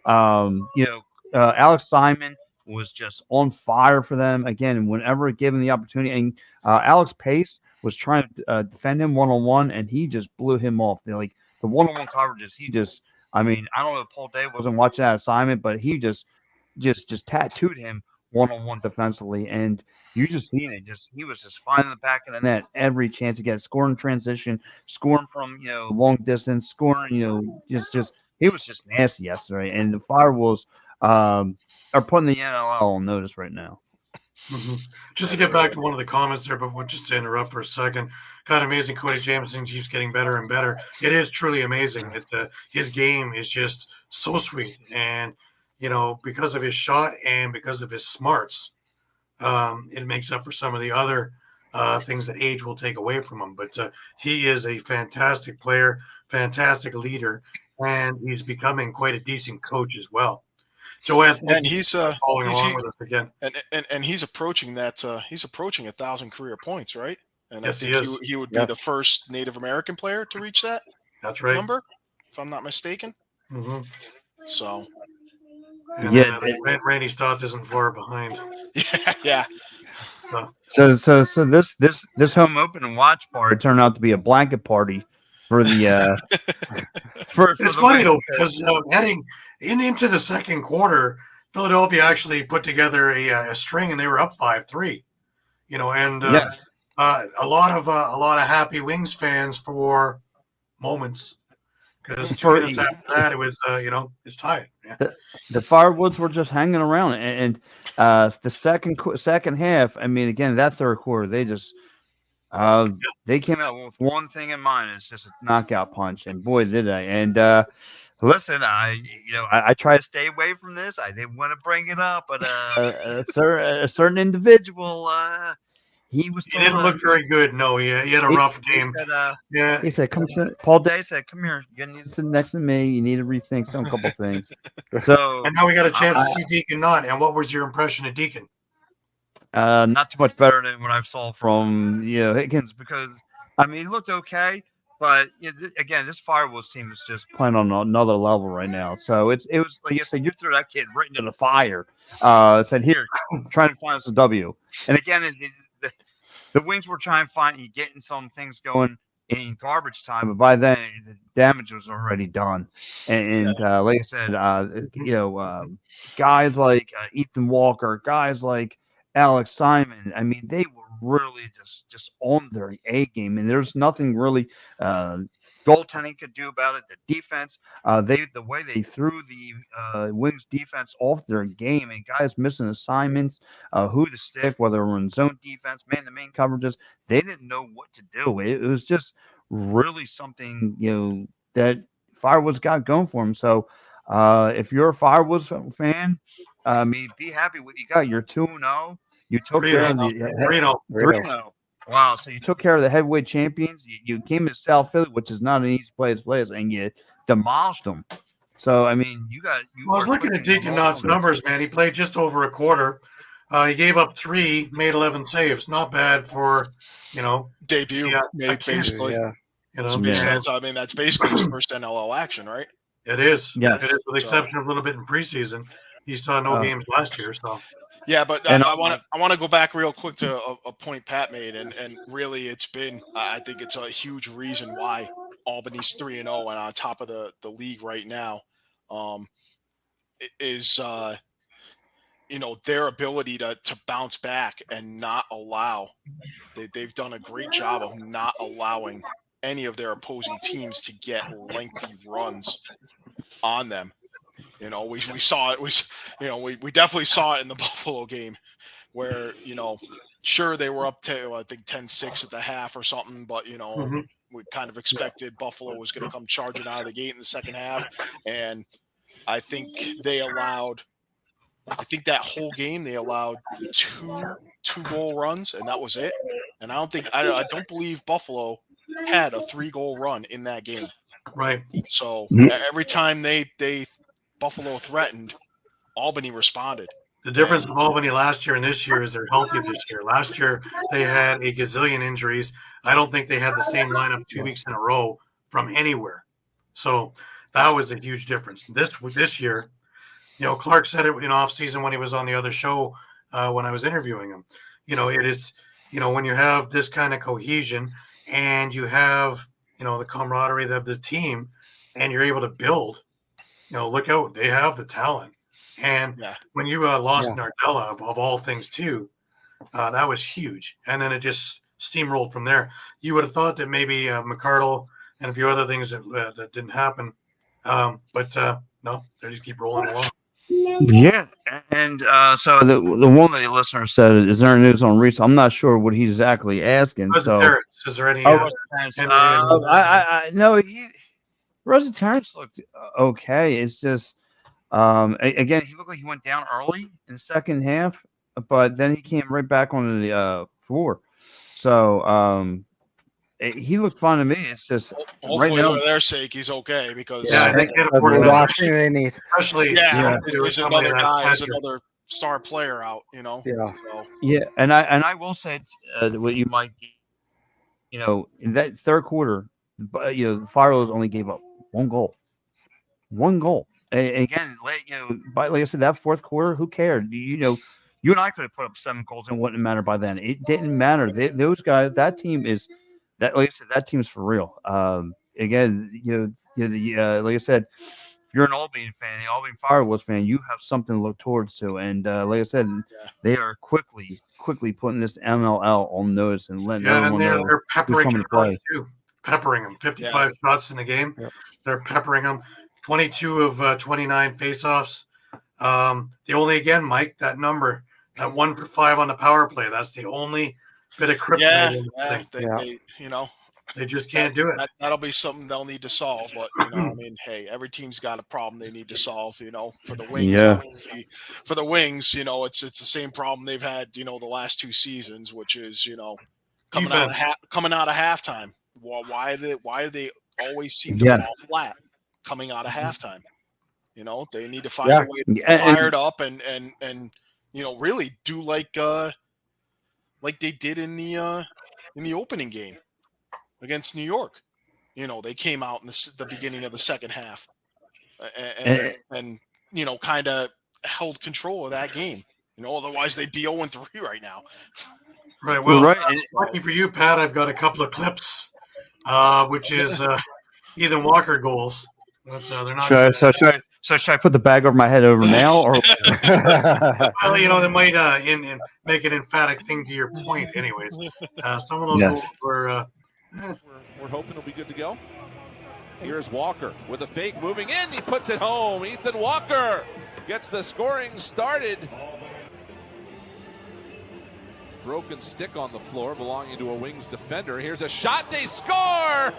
Alex Simon was just on fire for them again. Whenever given the opportunity, and Alex Pace was trying to defend him one-on-one, and he just blew him off. The one-on-one coverages, I don't know if Paul Day wasn't watching that assignment, but he just tattooed him one-on-one defensively, and you just seen it. He was just finding the back of the net every chance to get scoring transition, scoring from long distance, scoring he was just nasty yesterday. And the Firewolves are putting the NLL on notice right now. Mm-hmm. Just to get back to one of the comments there, but just to interrupt for a second, kind of amazing. Cody Jamieson keeps getting better and better. It is truly amazing that his game is just so sweet, and because of his shot and because of his smarts, it makes up for some of the other things that age will take away from him. But he is a fantastic player, fantastic leader, and he's becoming quite a decent coach as well. Joanne, and he's following along with us again, and he's approaching that. He's approaching 1,000 career points, right? And yes, I think he would be the first Native American player to reach that. That's right. Number, if I'm not mistaken. Mm-hmm. So. And Randy Stotts isn't far behind. Yeah. So this home open and watch party turned out to be a blanket party for the. It's funny though because heading into the second quarter, Philadelphia actually put together a string and they were up 5-3. A lot of happy Wings fans for moments. Because 2 minutes after that, it was, it's tied. Yeah. The Firewoods were just hanging around, and the second half. I mean, again, that third quarter, they just they came out with one thing in mind. It's just a knockout punch, and boy, did they! And listen, I try to stay away from this. I didn't want to bring it up, but a certain individual. He didn't look very good. No, he had a rough game. He said, "Come sit." Paul Day said, "Come here. You need to sit next to me. You need to rethink some couple things." So, and now we got a chance to see Deacon Knott. And what was your impression of Deacon? Not too much better than what I saw from Higgins, because he looked okay, but again, this Firewolves team is just playing on another level right now. So it was like you said, you threw that kid right into the fire. Said, "Here, trying to find us a W." And again, the Wings were trying to find you getting some things going in garbage time, but by then the damage was already done. And like I said, guys like Ethan Walker, guys like Alex Simon. I mean, they were really just on their A game, and there's nothing really goaltending could do about it. The defense, the way they threw the Wings defense off their game, and guys missing assignments, who to stick, whether we're in zone defense, man-to-man coverages, they didn't know what to do. It was just really something that Firewoods got going for him. So if you're a Firewoods fan, I mean, be happy with what you got. You're 2-0. You took care of the 3-0. Wow, so you took care of the heavyweight champions. You came to South Philly, which is not an easy place, and you demolished them. So, I mean, I was looking at Deacon Knott's numbers, man. He played just over a quarter. He gave up 3, made 11 saves. Not bad for, debut. Basically. Yeah. I mean, that's basically his first NLL action, right? It is. Yeah. It is, with the exception of a little bit in preseason. He saw no games last year, so. Yeah, but I want to go back real quick to a point Pat made, and really it's been I think it's a huge reason why Albany's 3-0 and on top of the league right now, is their ability to bounce back and not allow. They've done a great job of not allowing any of their opposing teams to get lengthy runs on them. We saw it. We definitely saw it in the Buffalo game where, sure, they were up to, I think, 10-6 at the half or something, but, we kind of expected Buffalo was going to come charging out of the gate in the second half. And I think that whole game they allowed two goal runs, and that was it. And I don't believe Buffalo had a 3-goal run in that game. Right. So every time Buffalo threatened, Albany responded. The difference with Albany last year and this year is they're healthy this year. Last year, they had a gazillion injuries. I don't think they had the same lineup 2 weeks in a row from anywhere. So that was a huge difference. This year, Clark said it in off season when he was on the other show when I was interviewing him. It is, when you have this kind of cohesion and you have, the camaraderie of the team and you're able to build, look out, they have the talent. And when you lost Nardella, of all things too, that was huge. And then it just steamrolled from there. You would have thought that maybe McCardle and a few other things that didn't happen. But no, they just keep rolling along. Yeah, and so the one that the listener said, is there news on Reese? I'm not sure what he's exactly asking. Is there any? No, Terrence looked okay. It's just again, he looked like he went down early in the second half, but then he came right back onto the floor. So he looked fine to me. It's just hopefully for their sake he's okay, because they can't afford the last thing they need. Especially there's another guy, there's another star player out. And I will say what you might, in that third quarter, the Firewolves only gave up one goal. Again, like I said, that fourth quarter, who cared? You and I could have put up 7 goals and it wouldn't matter by then. It didn't matter. Those guys, that team is that. Like I said, that team's for real. Again, like I said, if you're an Albany fan, the Albany Firewolves fan, you have something to look towards to. And like I said, they are quickly putting this MLL on notice and letting everyone know they're peppering who's coming to play. Too. Peppering them. 55 shots in the game. Yep. They're peppering them. 22 of 29 faceoffs. The only, again, Mike, that number, that 1 for 5 on the power play. That's the only bit of kryptonite. They just can't do it. That'll be something they'll need to solve. But I mean, hey, every team's got a problem they need to solve. For the Wings, it's the same problem they've had. The last 2 seasons, which is coming out of halftime. Why do they always seem to fall flat coming out of halftime? They need to find a way to get fired up and really do like they did in the opening game against New York. They came out in the beginning of the second half and kind of held control of that game. Otherwise they'd be 0-3 right now. Right. Well, Right. And- lucky for you, Pat, I've got a couple of clips, which is Ethan Walker goals. But, they're not. should I put the bag over my head over now, or Well, they might in make an emphatic thing to your point. Anyways, some of those Yes. goals were. We're hoping it'll be good to go. Here's Walker with a fake moving in. He puts it home. Ethan Walker gets the scoring started. Broken stick on the floor belonging to a Wings defender. Here's a shot. They score!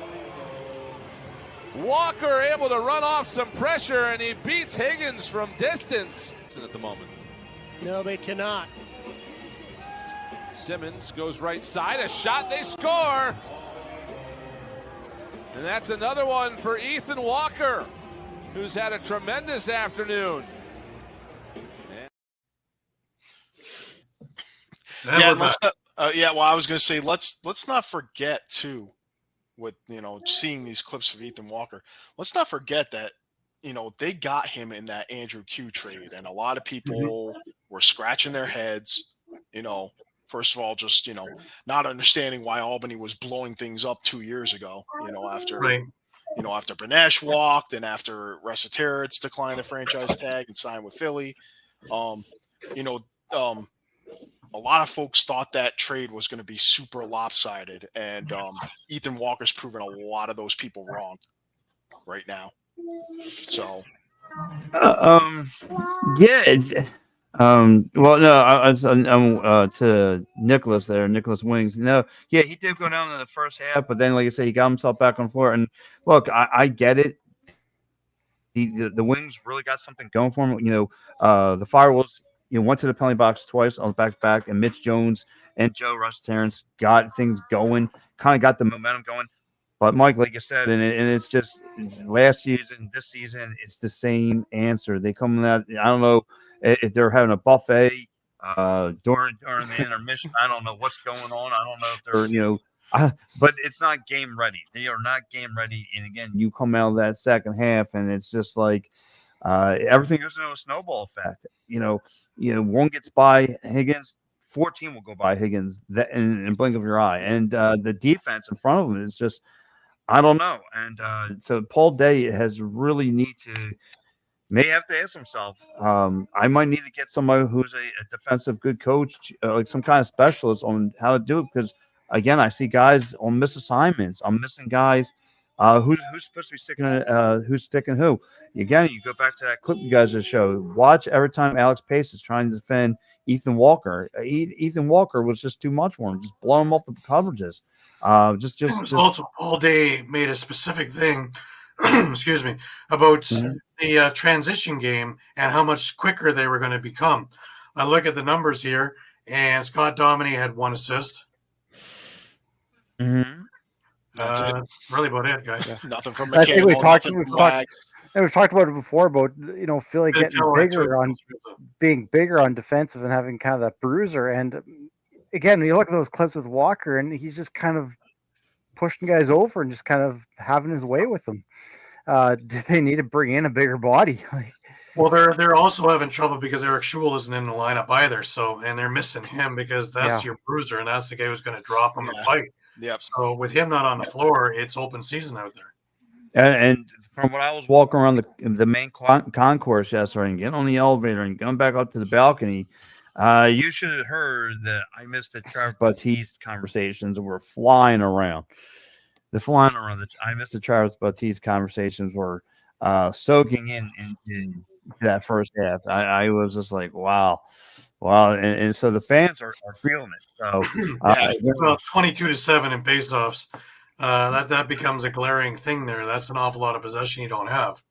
Walker able to run off some pressure, and he beats Higgins from distance at the moment. No, they cannot. Simmons goes right side. A shot. They score! And that's another one for Ethan Walker, who's had a tremendous afternoon. Yeah, let's not, well, I was going to say let's not forget too, with seeing these clips of Ethan Walker. Let's not forget that they got him in that Andrew Q trade, and a lot of people were scratching their heads. First of all, just not understanding why Albany was blowing things up 2 years ago. After after Benesh walked and after Resviteritz declined the franchise tag and signed with Philly. A lot of folks thought that trade was going to be super lopsided, and Ethan Walker's proven a lot of those people wrong right now. So, yeah. Well, no, I'm to Nicholas there, Nicholas Wings. No, yeah, he did go down in the first half, but then, like I said, he got himself back on the floor. And look, I get it. The Wings really got something going for him. The Firewolves, went to the penalty box twice on back-to-back, and Mitch Jones and Joe Terrence got things going, kind of got the momentum going. But Mike, like you said, and it's just last season, this season, it's the same answer. They come out. I don't know if they're having a buffet during the intermission. I don't know what's going on. I don't know if they're but it's not game ready. They are not game ready. And again, you come out of that second half, and it's just like everything goes into a snowball effect. One gets by Higgins. 14 will go by Higgins in blink of your eye. And the defense in front of him is just, I don't know. And so Paul Day has really may have to ask himself, I might need to get somebody who's a defensive good coach, like some kind of specialist on how to do it. Because, again, I see guys on miss assignments. I'm missing guys. Who's supposed to be sticking who? Again, you go back to that clip you guys just showed. Watch every time Alex Pace is trying to defend Ethan Walker. Ethan Walker was just too much for him. Just blow him off the coverages. Also, Paul Day made a specific thing, excuse me, about the transition game and how much quicker they were going to become. I look at the numbers here, and Scott Dominey had 1 assist. That's it. Really about it, guys. Yeah. Nothing from I think we've talked about it before about Philly getting being bigger on defensive and having kind of that bruiser. And again, when you look at those clips with Walker, and he's just kind of pushing guys over and just kind of having his way with them. Do they need to bring in a bigger body? Well, they're also having trouble because Eric Schul isn't in the lineup either. So, and they're missing him because that's your bruiser, and that's the guy who's going to drop him and fight. Yep. So with him not on the floor, it's open season out there. And from when I was walking around the main concourse yesterday and getting on the elevator and going back up to the balcony, you should have heard that I missed the Trevor Baptiste conversations that were flying around. I missed the Travis Baptiste conversations were soaking in that first half. I was just like, wow. And so the fans are feeling it. So, well, 22-7 in faceoffs, that becomes a glaring thing there. That's an awful lot of possession you don't have.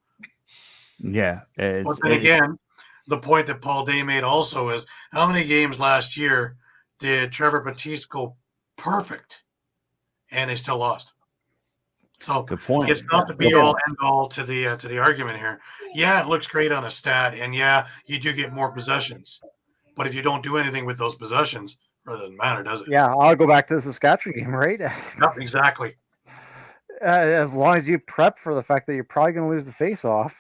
Yeah. But then again, the point that Paul Day made also is how many games last year did Trevor Baptiste go perfect and they still lost? So good point. It's not the be all end all to the argument here. Yeah, it looks great on a stat, and yeah, you do get more possessions. But if you don't do anything with those possessions, it doesn't matter, does it? Yeah, I'll go back to the Saskatchewan game, right? No, exactly. As long as you prep for the fact that you're probably going to lose the face-off.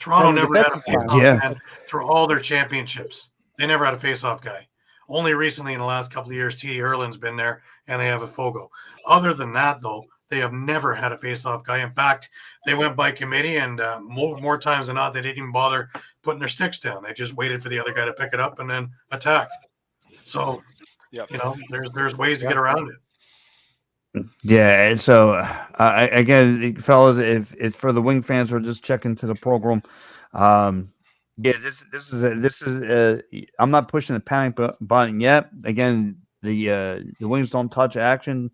Toronto never had a face-off man through all their championships. They never had a face-off guy. Only recently in the last couple of years, T.D. Erlin's been there, and they have a Fogo. Other than that, though, they have never had a face-off guy. In fact, they went by committee, and more times than not, they didn't even bother putting their sticks down. They just waited for the other guy to pick it up and then attack. So, Yep. there's ways to get around it. Yeah, and so again, fellas, if for the Wing fans who are just checking to the program, yeah, this is I'm not pushing the panic button yet. Again, the Wings don't touch action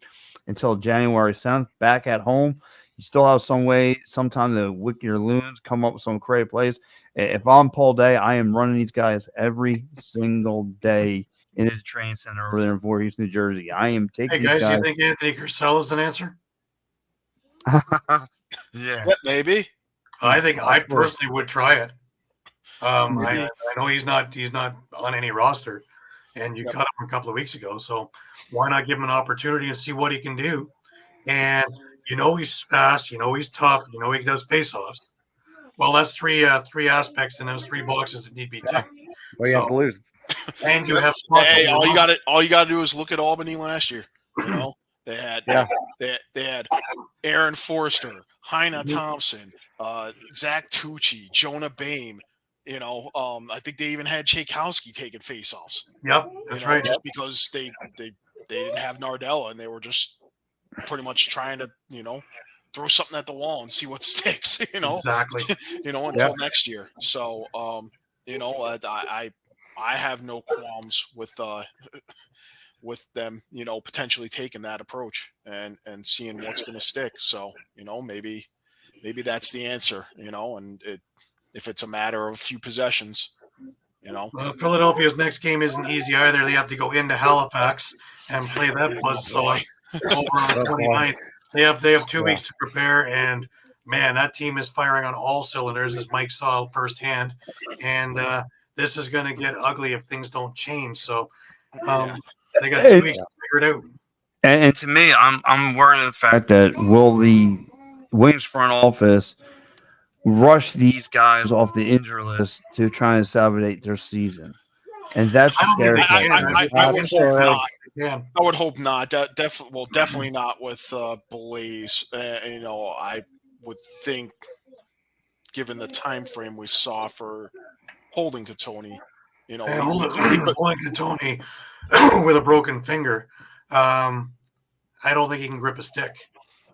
until January 7th. Back at home, you still have some time to wick your loons, come up with some creative plays. If I'm Paul Day, I am running these guys every single day in his training center over there in Voorhees, New Jersey. I am taking Hey, guys, these guys. you think Anthony Purcell is an answer? Yeah, maybe. I think I personally would try it. I know he's not on any roster, and you cut him a couple of weeks ago. So why not give him an opportunity and see what he can do? And he's fast. He's tough. He does face-offs. Well, that's three aspects in those three boxes that need to be ticked. Well, you have to lose. And you have spots. Hey, all you got to do is look at Albany last year. They had they had Aaron Forster, Heina Thompson, Zach Tucci, Jonah Boehm. I think they even had Tchaikovsky taking faceoffs. Yep, that's right. Just because they didn't have Nardella and they were just pretty much trying to throw something at the wall and see what sticks. Exactly. Until next year. So I have no qualms with them, potentially taking that approach and seeing what's going to stick. So, maybe that's the answer, and if it's a matter of a few possessions, Philadelphia's next game isn't easy either. They have to go into Halifax and play that buzzsaw over on the 29th. They have 2 weeks to prepare, and man, that team is firing on all cylinders, as Mike saw firsthand. And this is going to get ugly if things don't change. So they got 2 weeks to figure it out. And to me, I'm worried of the fact that will the Wings front office rush these guys off the injury list to try and salvage their season, and that's the scary thing. I would hope not. Yeah. I would hope not. Definitely not with Blaze. I would think, given the time frame we saw for holding Katoni, holding Katoni with a broken finger. I don't think he can grip a stick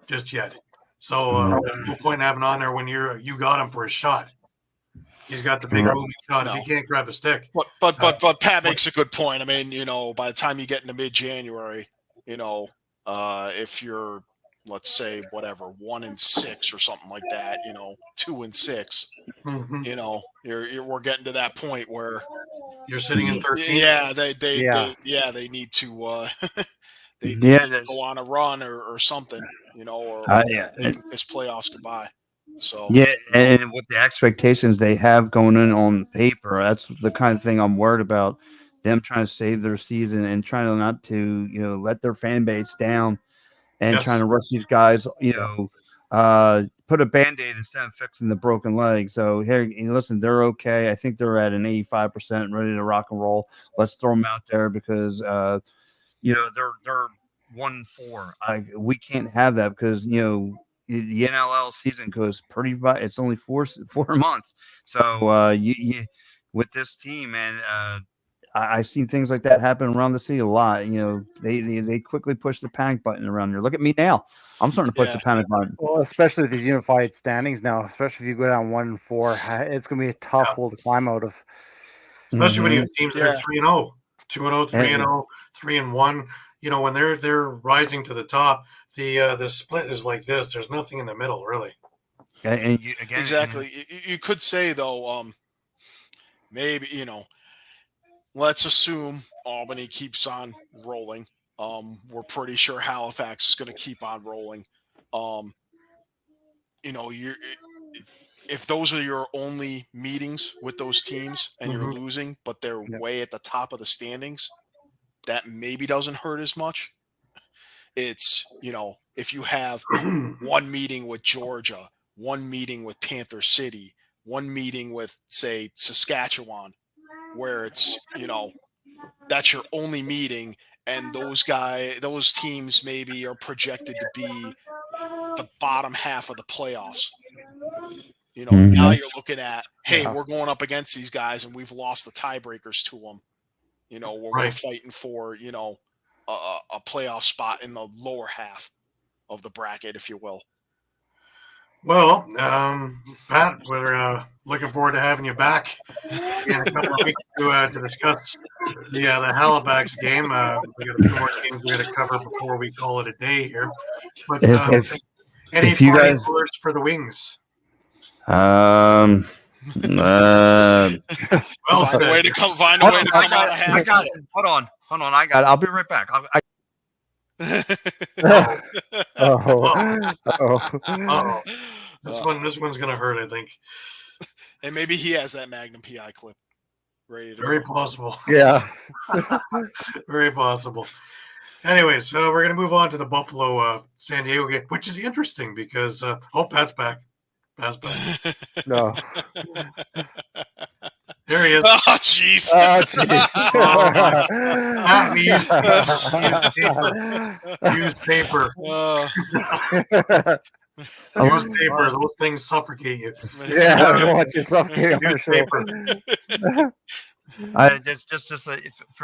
just yet. So there's no point in having on there when you got him for a shot. He's got the big booming shot. No. If he can't grab a stick. But Pat makes a good point. I mean, by the time you get into mid-January, if you're, let's say, 1-6 or something like that, 2-6, we're getting to that point where you're sitting in 13. Yeah, they need to they need to go on a run or something, or this playoffs goodbye. So and with the expectations they have going in on paper, that's the kind of thing I'm worried about. Them trying to save their season and trying not to, let their fan base down, and trying to rush these guys, put a Band-Aid instead of fixing the broken leg. So here, listen, they're okay. I think they're at an 85% ready to rock and roll. Let's throw them out there because they're 1-4. We can't have that because the NLL season goes pretty. It's only four months. So you with this team, and I've seen things like that happen around the city a lot. They quickly push the panic button around here. Look at me now. I'm starting to push the panic button. Well, especially with these unified standings now, especially if you go down 1-4, it's going to be a tough hole to climb out of. Especially when you have teams that are 3-0, 2-0, 3-0, 3-1. When they're rising to the top, the split is like this. There's nothing in the middle, really. And exactly. You could say though, maybe let's assume Albany keeps on rolling. We're pretty sure Halifax is going to keep on rolling. If those are your only meetings with those teams and you're losing, but they're way at the top of the standings, that maybe doesn't hurt as much. It's, if you have one meeting with Georgia, one meeting with Panther City, one meeting with, say, Saskatchewan, where it's, that's your only meeting, and those teams maybe are projected to be the bottom half of the playoffs. Now you're looking at, hey, we're going up against these guys, and we've lost the tiebreakers to them. When we're fighting for a playoff spot in the lower half of the bracket, if you will. Well, Pat, we're looking forward to having you back in a couple of weeks to discuss the Halifax game. We got a few more games we got to cover before we call it a day here. But any parting words for the Wings? Well, find a way to come out of half. I got it. Hold on. I got it. I'll be right back. This one's gonna hurt, I think. And maybe he has that Magnum PI clip ready to Very go. possible. Yeah. Very possible. Anyways, we're gonna move on to the Buffalo San Diego game, which is interesting because Pat's back. Pat's back. No. There he is. Oh, jeez. Use paper. Use paper. Those things suffocate you. Yeah, I don't want you suffocating. Use paper.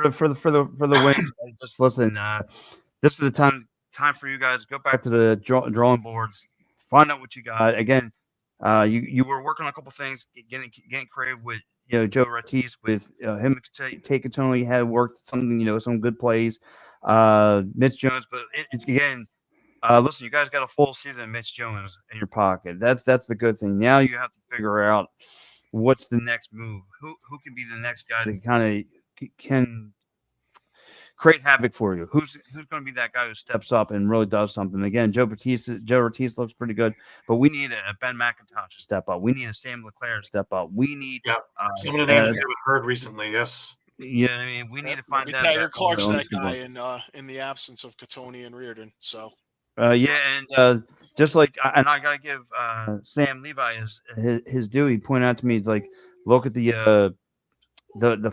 For the Wings, just listen. This is the time for you guys to go back to the drawing boards, find out what you got. Again, you were working on a couple things, getting creative with Joe Ortiz, with him taking Tony had worked something, some good plays. Mitch Jones, but again. Listen, you guys got a full season of Mitch Jones in your pocket. That's the good thing. Now you have to figure out what's the next move. Who can be the next guy to kind of can create havoc for you? Who's going to be that guy who steps up and really does something? Again, Joe Ortiz looks pretty good, but we need a Ben McIntosh to step up. We need a Sam LeClaire to step up. We need some of the names we haven't heard recently. Yes. Yeah, I mean, we need to find that. Tiger Clark's that guy in the absence of Catoni and Reardon. So. Just like, and I gotta give Sam Levi his due. He pointed out to me, it's like, look at the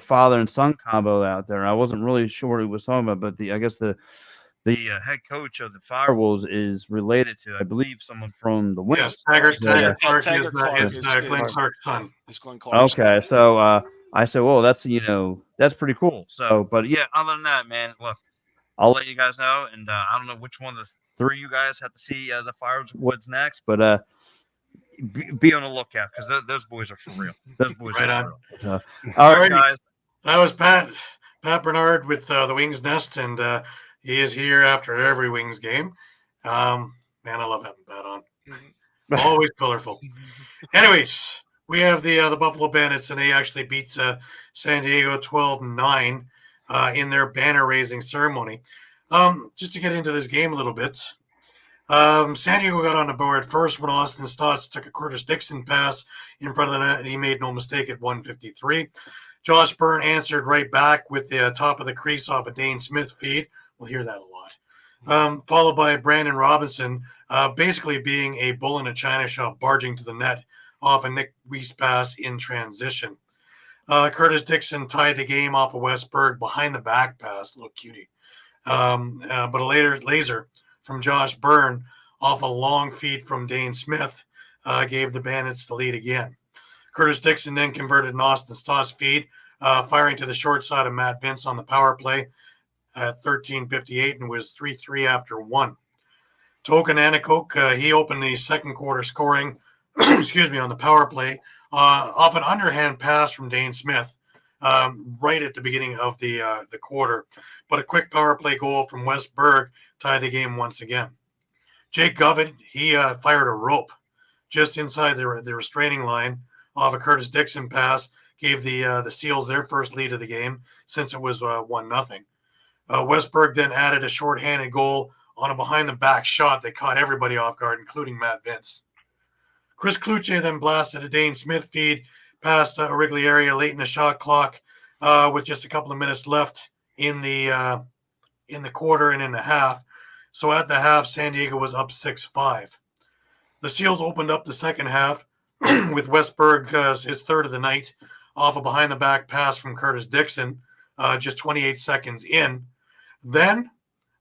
father and son combo out there. I wasn't really sure what he was talking about, but I guess the head coach of the Firewolves is related to, I believe, someone from the Wings. Yes, Tiger Clark is Glenn Clark's son. Okay, so I said, well, that's pretty cool. So, but yeah, other than that, man, look, I'll let you guys know, and I don't know which one of the three you guys have to see the Firewoods next, but be on the lookout because those boys are for real. Those boys are for real. All right, guys. That was Pat Bernard with the Wings Nest, and he is here after every Wings game. Man, I love having Pat on. Always colorful. Anyways, we have the Buffalo Bandits, and they actually beat San Diego 12-9 in their banner-raising ceremony. Just to get into this game a little bit, San Diego got on the board first when Austin Stotts took a Curtis Dixon pass in front of the net, and he made no mistake at 153. Josh Byrne answered right back with the top of the crease off a Dane Smith feed. We'll hear that a lot. Followed by Brandon Robinson, basically being a bull in a china shop, barging to the net off a Nick Weiss pass in transition. Curtis Dixon tied the game off of Westberg behind the back pass, little cutie. But a later laser from Josh Byrne off a long feed from Dane Smith gave the Bandits the lead again. Curtis Dixon then converted an Austin Stotts feed, firing to the short side of Matt Vince on the power play at 13:58 and was 3-3 after one. Token Anakok, he opened the second quarter scoring, on the power play off an underhand pass from Dane Smith. Right at the beginning of the quarter. But a quick power play goal from Westberg tied the game once again. Jake Govett, he fired a rope just inside the restraining line off a Curtis Dixon pass, gave the Seals their first lead of the game since it was 1-0. Westberg then added a shorthanded goal on a behind-the-back shot that caught everybody off guard, including Matt Vince. Chris Kluche then blasted a Dane Smith feed past Wrigley area late in the shot clock with just a couple of minutes left in the quarter and in the half. So at the half, San Diego was up 6-5. The Seals opened up the second half with Westberg, his third of the night, off a behind-the-back pass from Curtis Dixon, just 28 seconds in. Then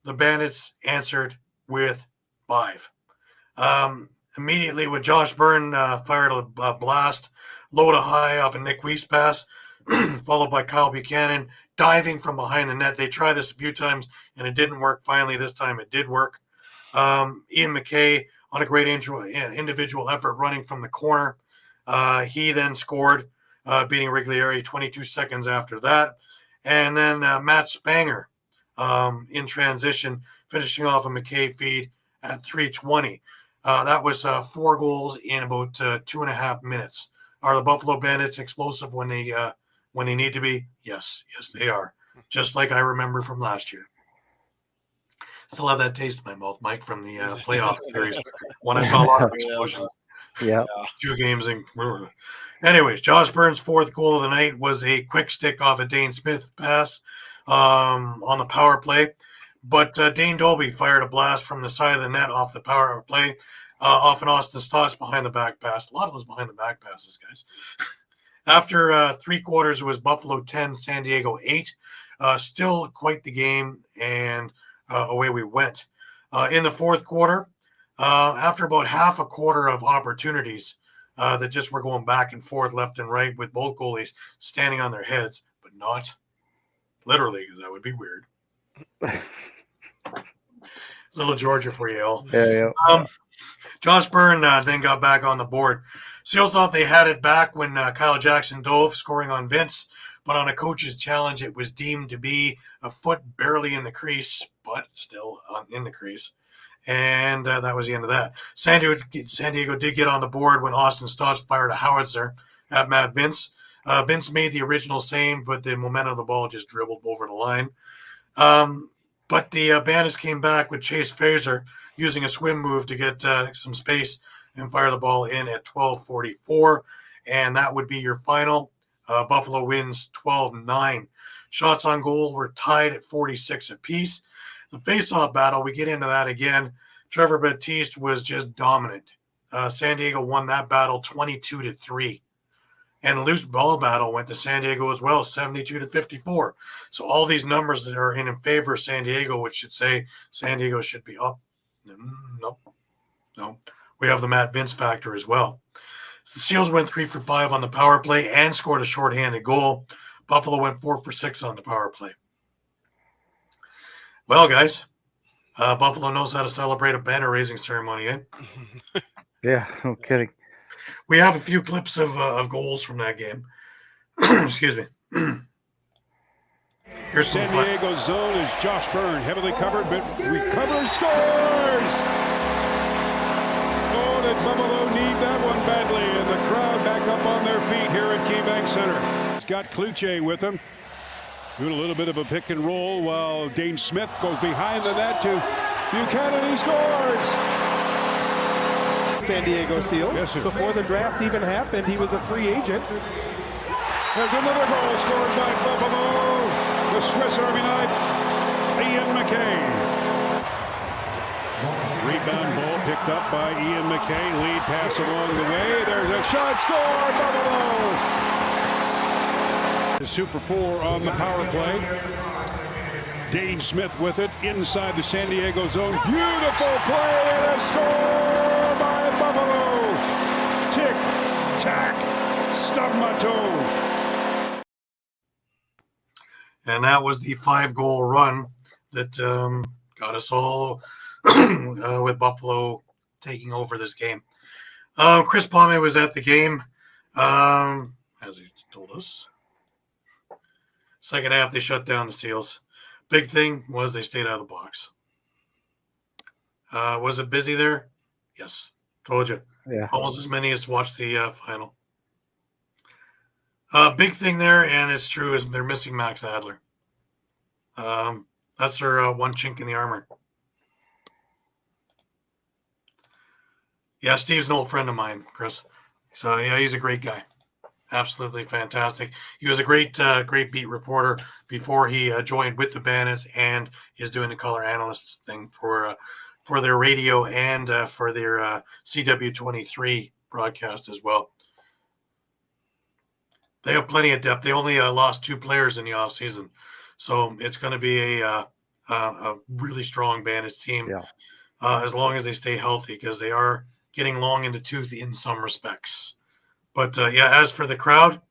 the Bandits answered with 5. Immediately when Josh Byrne fired a blast, low to high off a Nick Weiss pass, followed by Kyle Buchanan diving from behind the net. They tried this a few times and it didn't work. Finally, this time it did work. Ian McKay on a great individual effort running from the corner. He then scored, beating Riglieri 22 seconds after that. And then Matt Spanger in transition, finishing off a McKay feed at 3:20. That was 4 goals in about 2.5 minutes. Are the Buffalo Bandits explosive when they need to be? Yes, they are. Just like I remember from last year. Still have that taste in my mouth, Mike, from the playoff series when I saw a lot of explosions. Yeah. 2 games in. Anyways, Josh Byrne's 4th goal of the night was a quick stick off a Dane Smith pass on the power play. But Dane Dolby fired a blast from the side of the net off the power play, off an Austin Stotts behind the back pass. A lot of those behind the back passes, guys. After 3 quarters, it was Buffalo 10, San Diego 8. Still quite the game, and away we went. In the 4th quarter, after about half a quarter of opportunities that just were going back and forth, left and right, with both goalies standing on their heads, but not literally, because that would be weird. Little Georgia for you, Al. Yeah. Josh Byrne then got back on the board. Seals thought they had it back when Kyle Jackson dove, scoring on Vince, but on a coach's challenge, it was deemed to be a foot barely in the crease, but still in the crease. And that was the end of that. San Diego did get on the board when Austin Stotts fired a howitzer at Matt Vince. Vince made the original save, but the momentum of the ball just dribbled over the line. But the Bandits came back with Chase Fraser using a swim move to get some space and fire the ball in at 12:44. And that would be your final. Buffalo wins 12-9. Shots on goal were tied at 46 apiece. The face-off battle, we get into that again. Trevor Baptiste was just dominant. San Diego won that battle 22-3. And the loose ball battle went to San Diego as well, 72-54. So all these numbers that are in favor of San Diego, which should say San Diego should be up. No. We have the Matt Vince factor as well. The Seals went 3 for 5 on the power play and scored a shorthanded goal. Buffalo went 4 for 6 on the power play. Well, guys, Buffalo knows how to celebrate a banner-raising ceremony, eh? Yeah, no kidding. We have a few clips of goals from that game. Excuse me. Here's San Diego's zone is Josh Byrne, heavily covered, but recovers, scores! Oh, did Buffalo need that one badly, and the crowd back up on their feet here at KeyBank Center. He's got Kluche with him. Doing a little bit of a pick and roll while Dane Smith goes behind the net to Buchanan. He scores! San Diego Seals. Yes, sir. Before the draft even happened, he was a free agent. There's another goal scored by Buffalo. The Swiss Army knife, Ian McKay. Rebound ball picked up by Ian McKay. Lead pass along the way. There's a shot, score, Buffalo! The Super 4 on the power play. Dane Smith with it inside the San Diego zone. Beautiful play and a score by Buffalo. Tick, tack, stub my toe. And that was the 5-goal run that got us all with Buffalo taking over this game. Chris Palme was at the game, as he told us. Second half, they shut down the Seals. Big thing was they stayed out of the box. Was it busy there? Yes. Told you. Yeah. Almost as many as watched the final. Big thing there, and it's true, is they're missing Max Adler. That's their one chink in the armor. Yeah, Steve's an old friend of mine, Chris. So, yeah, he's a great guy. Absolutely fantastic. He was a great beat reporter before he joined with the Bandits and is doing the color analyst thing for their radio and for their CW23 broadcast as well. They have plenty of depth. They only lost 2 players in the offseason. So it's going to be a really strong Bandits team as long as they stay healthy, because they are getting long in the tooth in some respects. But, as for the crowd,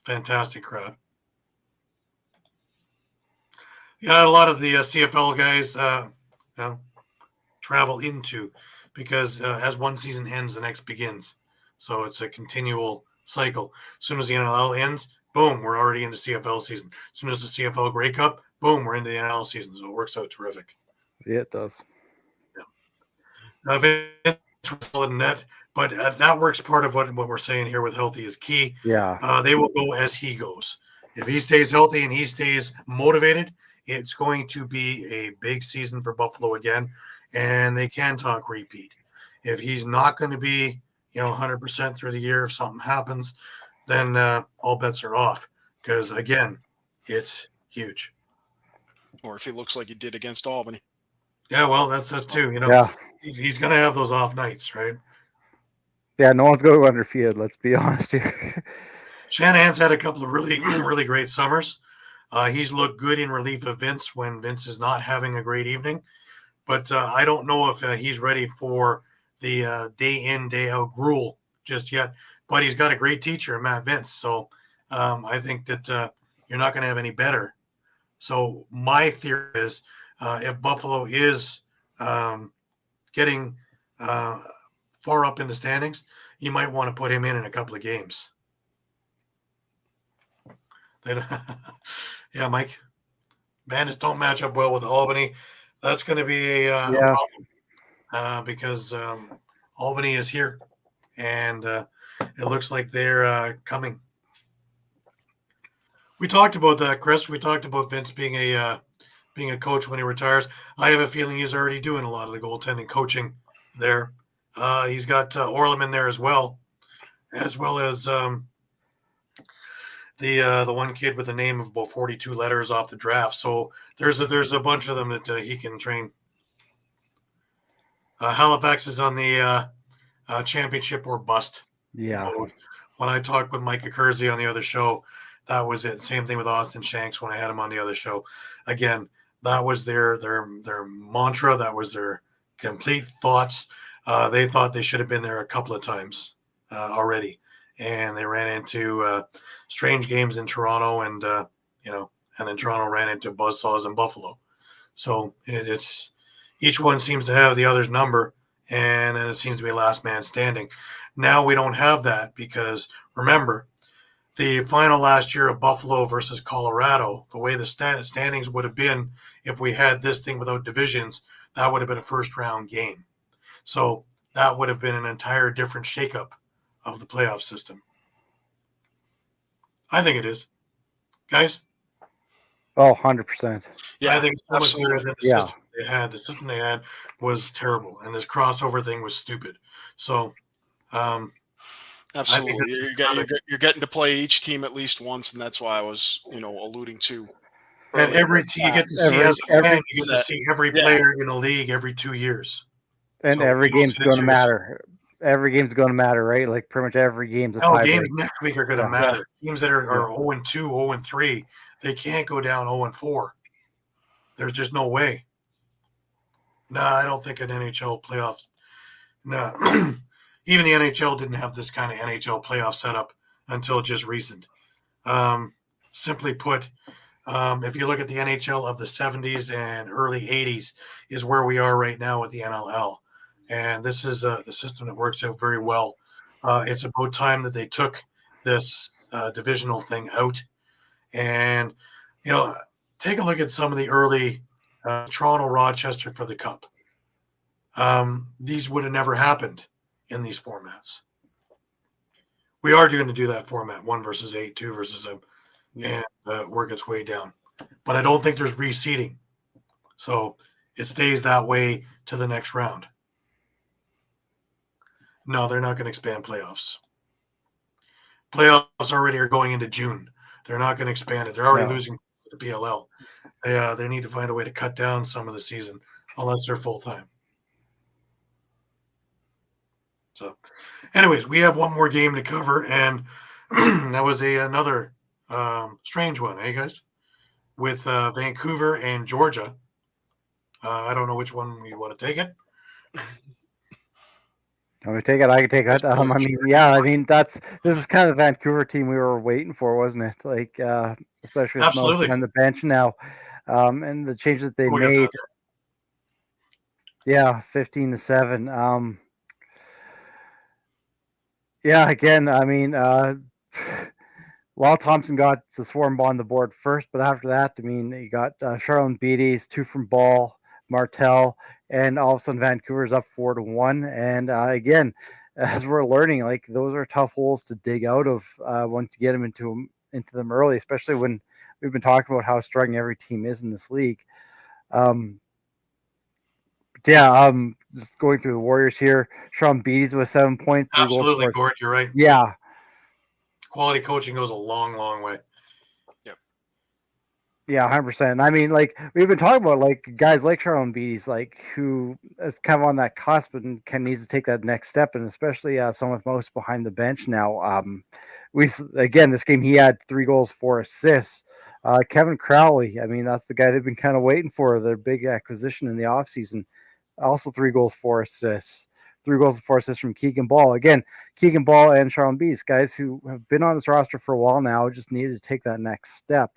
fantastic crowd. Yeah, a lot of the CFL guys travel into, because as one season ends, the next begins. So it's a continual cycle. As soon as the NLL ends, boom, we're already into CFL season. As soon as the CFL Grey Cup, boom, we're into the NLL season. So it works out terrific. Yeah, it does. Vince was solid in net, but that works part of what we're saying here with healthy is key. Yeah. They will go as he goes. If he stays healthy and he stays motivated, it's going to be a big season for Buffalo again, and they can talk repeat. If he's not going to be, 100% through the year, if something happens, then all bets are off, because, again, it's huge. Or if he looks like he did against Albany. Yeah, well, that's it too. Yeah. He's going to have those off nights, right? Yeah, no one's going underfield. Let's be honest here. Shanahan's had a couple of really, really great summers. He's looked good in relief of Vince when Vince is not having a great evening. But I don't know if he's ready for the day in, day out gruel just yet. But he's got a great teacher, Matt Vince. So I think that you're not going to have any better. So my theory is if Buffalo is getting far up in the standings, you might want to put him in a couple of games. Yeah, Mike. Bandits don't match up well with Albany. That's going to be a problem because Albany is here, and it looks like they're coming. We talked about that, Chris. We talked about Vince being a coach when he retires. I have a feeling he's already doing a lot of the goaltending coaching there. He's got Orlam in there as well as the one kid with a name of about 42 letters off the draft. So there's a bunch of them that he can train. Halifax is on the championship or bust mode. When I talked with Mike Kersey on the other show, that was it. Same thing with Austin Shanks when I had him on the other show. Again, that was their mantra. That was their complete thoughts. They thought they should have been there a couple of times already, and they ran into strange games in Toronto, and then Toronto ran into buzzsaws in Buffalo. So it's each one seems to have the other's number, and it seems to be last man standing. Now we don't have that, because remember, the final last year of Buffalo versus Colorado, the way the standings would have been if we had this thing without divisions, that would have been a first-round game. So that would have been an entire different shakeup of the playoff system. I think it is. Guys? Oh, 100%. Yeah, I think it's so much better than the Yeah. system they had. The system they had was terrible, and this crossover thing was stupid. So absolutely, you're getting to play each team at least once, and that's why I was alluding to. And every team you get to see as a fan, you get to see every player in the league every 2 years. And So every game's those going to years- matter. Every game's going to matter, right? Like pretty much every game's a No, tiebreak. games next week are going to Yeah. matter. Teams that are 0-2, 0-3, they can't go down 0-4. There's just no way. No, I don't think an NHL playoffs. No, even the NHL didn't have this kind of NHL playoff setup until just recent. Simply put, if you look at the NHL of the 70s and early 80s, is where we are right now with the NLL. And this is the system that works out very well. It's about time that they took this divisional thing out. And, take a look at some of the early Toronto-Rochester for the Cup. These would have never happened in these formats. We are going to do that format, 1 versus 8, 2 versus 7, and work its way down. But I don't think there's reseeding. So it stays that way to the next round. No, they're not going to expand playoffs. Playoffs already are going into June. They're not going to expand it. They're already losing to the PLL. They need to find a way to cut down some of the season, unless they're full-time. So, anyways, we have one more game to cover, and That was another strange one, eh, guys? With Vancouver and Georgia. I don't know which one you want to take it. Can we take it? I can take it. I mean, yeah, I mean this is kind of the Vancouver team we were waiting for, wasn't it? Like, especially with Mo Absolutely. on the bench now, and the changes that they Oh, yeah. made. Yeah, 15-7. Yeah, again, I mean, Lyle Thompson got the swarm ball on the board first, but after that, I mean, you got Charlotte Beatties, 2 from Ball, Martel, and all of a sudden Vancouver's up 4-1. And again, as we're learning, like those are tough holes to dig out of once you get them into them early, especially when we've been talking about how strong every team is in this league. Just going through the Warriors here. Shawn Beatties with 7 points. Absolutely, Gord, you're right. Yeah. Quality coaching goes a long, long way. Yeah, 100%. I mean, like we've been talking about, like guys like Shawn Beatties, like who is kind of on that cusp and needs to take that next step, and especially someone with most behind the bench now. This game he had 3 goals, 4 assists. Kevin Crowley, I mean, that's the guy they've been kind of waiting for, their big acquisition in the offseason. Also 3 goals, 4 assists. 3 goals and 4 assists from Keegan Ball. Again, Keegan Ball and Shawn Beatties, guys who have been on this roster for a while now, just needed to take that next step.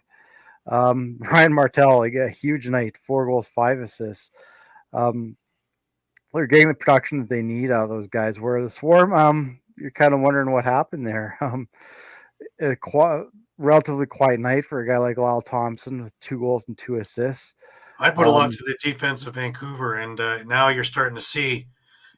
Ryan Martel, like a huge night, 4 goals, 5 assists. They're getting the production that they need out of those guys. Where the Swarm, you're kind of wondering what happened there. Relatively quiet night for a guy like Lyle Thompson with 2 goals and 2 assists. I put a lot to the defense of Vancouver, and now you're starting to see,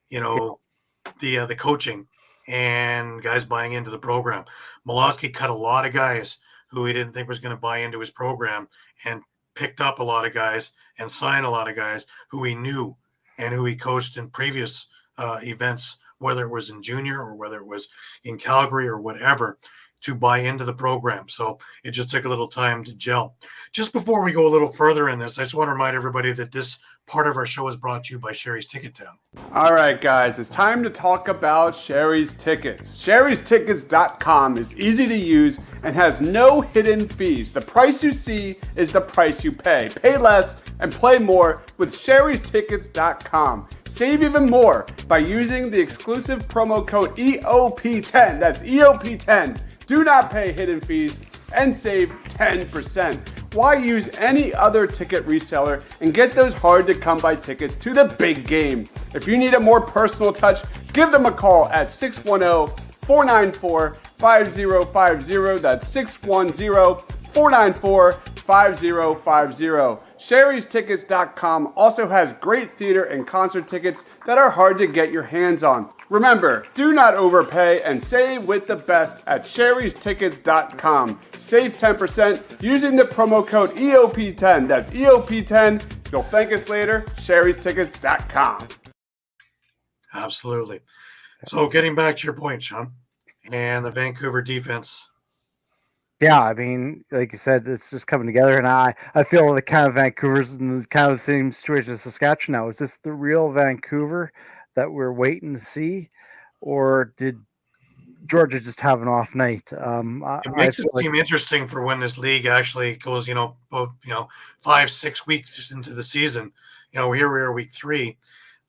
the coaching and guys buying into the program. Molosky cut a lot of guys who he didn't think was going to buy into his program, and picked up a lot of guys and signed a lot of guys who he knew and who he coached in previous events, whether it was in junior or whether it was in Calgary or whatever, to buy into the program. So it just took a little time to gel. Just before we go a little further in this, I just want to remind everybody that this part of our show is brought to you by Sherry's Ticket Town. All right, guys, it's time to talk about Sherry's Tickets. Sherry'sTickets.com is easy to use and has no hidden fees. The price you see is the price you pay. Pay less and play more with Sherry'sTickets.com. Save even more by using the exclusive promo code EOP10. That's EOP10. Do not pay hidden fees and save 10%. Why use any other ticket reseller and get those hard-to-come-by tickets to the big game? If you need a more personal touch, give them a call at 610-494-5050. That's 610-494-5050. Sherry'sTickets.com also has great theater and concert tickets that are hard to get your hands on. Remember, do not overpay and save with the best at Sherry'sTickets.com. Save 10% using the promo code EOP10. That's EOP10. You'll thank us later. Sherry'sTickets.com. Absolutely. So getting back to your point, Shawn, and the Vancouver defense. Yeah, I mean, like you said, it's just coming together, and I feel like kind of Vancouver's in the kind of the same situation as Saskatchewan now. Is this the real Vancouver that we're waiting to see, or did Georgia just have an off night? It makes it seem interesting for when this league actually goes, 5-6 weeks into the season. Here we are week 3,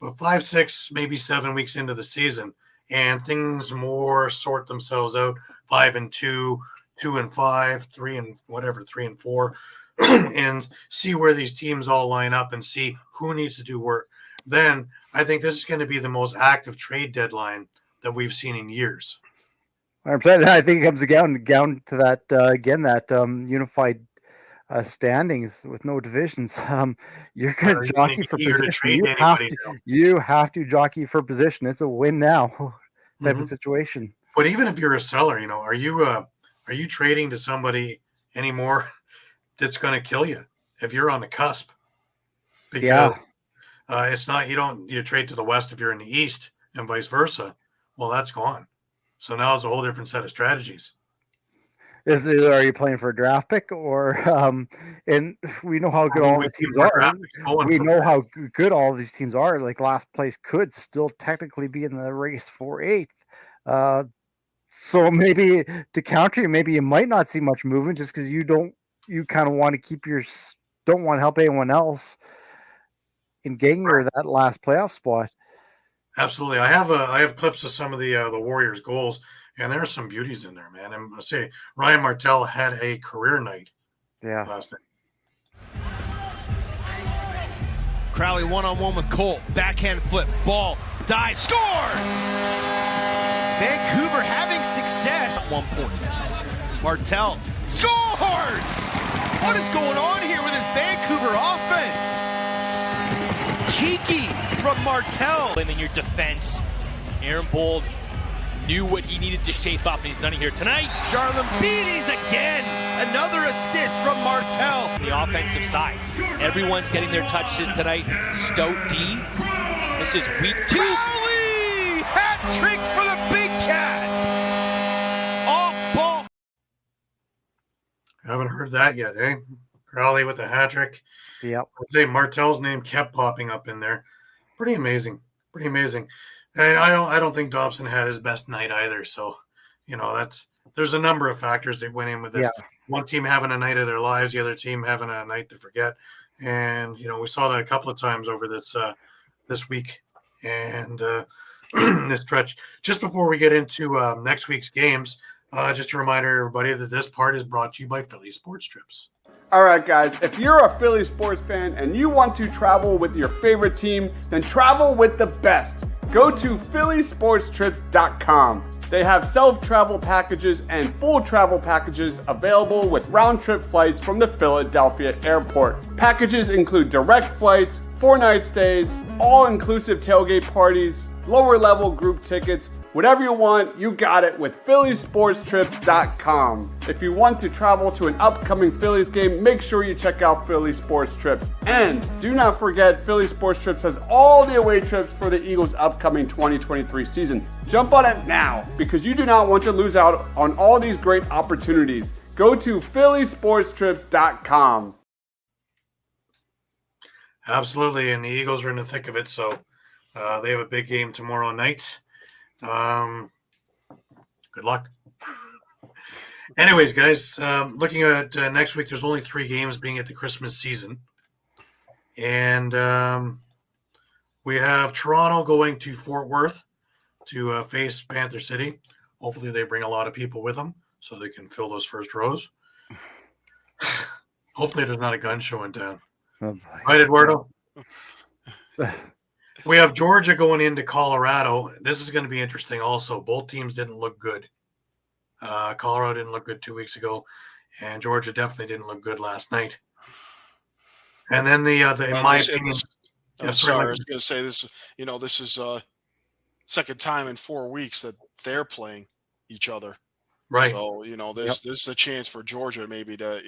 but 5, 6, maybe 7 weeks into the season, and things more sort themselves out. 5-2, 2-5, 3-4, and see where these teams all line up and see who needs to do work. Then I think this is going to be the most active trade deadline that we've seen in years. 100%. I think it comes down to that unified standings with no divisions. You're going to jockey for position. You have to jockey for position. It's a win now type of situation. But even if you're a seller, are you trading to somebody anymore that's going to kill you if you're on the cusp? Because it's not, you trade to the West if you're in the East and vice versa. Well, that's gone. So now it's a whole different set of strategies. Are you playing for a draft pick or and we know how good all the teams are. We know how good all these teams are. Like last place could still technically be in the race for 8th. So maybe to counter you, maybe you might not see much movement just because you kind of want to don't want to help anyone else in getting you that last playoff spot. Absolutely. I have clips of some of the Warriors goals, and there are some beauties in there, man. And I say Ryan Martell had a career night last night. Crowley one-on-one with Cole. Backhand flip. Ball. Dive. Score! Vancouver having success at one point. Martell scores! What is going on here with this Vancouver offense? Cheeky from Martell. In your defense. Aaron Bold knew what he needed to shape up, and he's done it here tonight. Charlem Beatties again. Another assist from Martell. On the offensive side, everyone's getting their touches tonight. Stout D. This is week 2. Crowley! Hat trick for the Big Cat. Off ball. Haven't heard that yet, eh? Crowley with the hat trick. Yep. I'd say Martell's name kept popping up in there. Pretty amazing. Pretty amazing. And I don't think Dobson had his best night either. So, there's a number of factors that went in with this. Yeah. One team having a night of their lives, the other team having a night to forget. And, we saw that a couple of times over this week and this stretch. Just before we get into next week's games, just a reminder, everybody, that this part is brought to you by Philly Sports Trips. All right, guys, if you're a Philly sports fan and you want to travel with your favorite team, then travel with the best. Go to phillysportstrips.com. They have self-travel packages and full travel packages available with round-trip flights from the Philadelphia airport. Packages include direct flights, 4-night stays, all-inclusive tailgate parties, lower-level group tickets. Whatever you want, you got it with phillysportstrips.com. If you want to travel to an upcoming Phillies game, make sure you check out Philly Sports Trips. And do not forget, Philly Sports Trips has all the away trips for the Eagles' upcoming 2023 season. Jump on it now, because you do not want to lose out on all these great opportunities. Go to phillysportstrips.com. Absolutely, and the Eagles are in the thick of it, so they have a big game tomorrow night. Good luck. Anyways, guys, looking at next week, there's only 3 games being at the Christmas season. And we have Toronto going to Fort Worth to face Panther City. Hopefully they bring a lot of people with them so they can fill those first rows. Hopefully there's not a gun show in town. Oh, right, Eduardo? We have Georgia going into Colorado. This is going to be interesting also. Both teams didn't look good. Colorado didn't look good 2 weeks ago, and Georgia definitely didn't look good last night. And then in my opinion, I was going to say this. This is second time in 4 weeks that they're playing each other. Right. So this is a chance for Georgia maybe to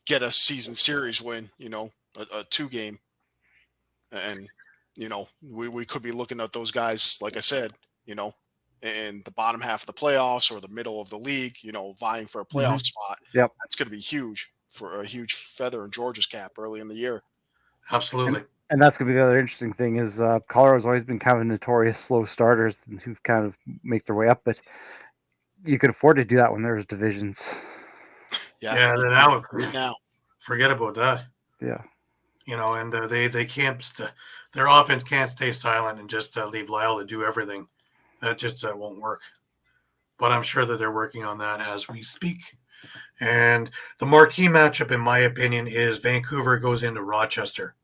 get a season series win. A 2-game, and we could be looking at those guys, like I said, in the bottom half of the playoffs or the middle of the league, vying for a playoff spot. Yep, that's going to be huge for a huge feather in Georgia's cap early in the year. Absolutely, and that's going to be the other interesting thing is Colorado's always been kind of notorious slow starters who kind of make their way up, but you could afford to do that when there's divisions. Yeah. Now, forget about that. Yeah. And they can't. Their offense can't stay silent and just leave Lyle to do everything. That just won't work. But I'm sure that they're working on that as we speak. And the marquee matchup, in my opinion, is Vancouver goes into Rochester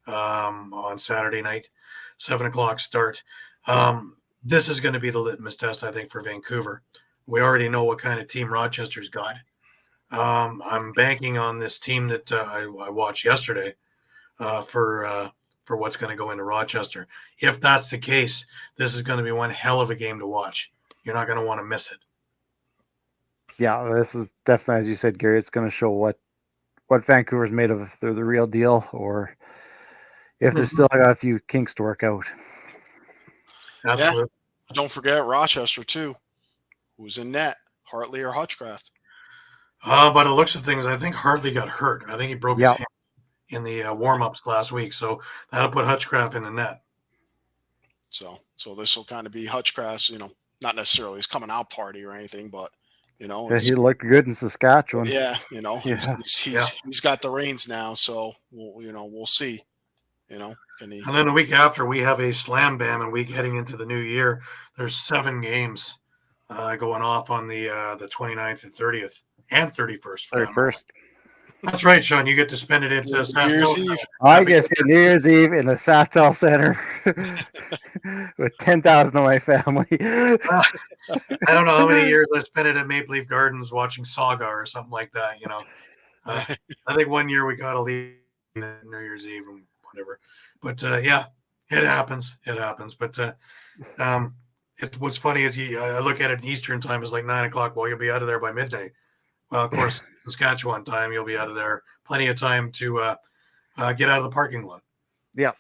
on Saturday night, 7:00 start. This is going to be the litmus test, I think, for Vancouver. We already know what kind of team Rochester's got. I'm banking on this team that I watched yesterday for what's going to go into Rochester. If that's the case, this is going to be one hell of a game to watch. You're not going to want to miss it. Yeah, this is definitely, as you said, Gary, it's going to show what Vancouver's made of, if they're the real deal or if there's still got a few kinks to work out. Absolutely. Yeah. Don't forget Rochester, too. Who's in net, Hartley or Hutchcraft? By the looks of things, I think Hartley got hurt. I think he broke his hand in the warm-ups last week, so that'll put Hutchcraft in the net. So this will kind of be Hutchcraft's, not necessarily his coming out party or anything, but Yeah, he looked good in Saskatchewan. yeah, Yeah. he's got the reins now, so we'll see. Can he? And then the week after, we have a slam bam, and week heading into the new year. There's 7 games going off on the 29th and 30th and 31st. 31st. That's right, Sean. You get to spend it at New Year's Eve. I get spent New Year's Eve in the Sastel Center with 10,000 of my family. I don't know how many years I spent it at Maple Leaf Gardens watching Saga or something like that. I think one year we got to leave New Year's Eve and whatever. But yeah, it happens. It happens. But what's funny is I look at it in Eastern time is like 9 o'clock. Well, you'll be out of there by midnight. Well, of course, Saskatchewan time, you'll be out of there. Plenty of time to get out of the parking lot. Yeah.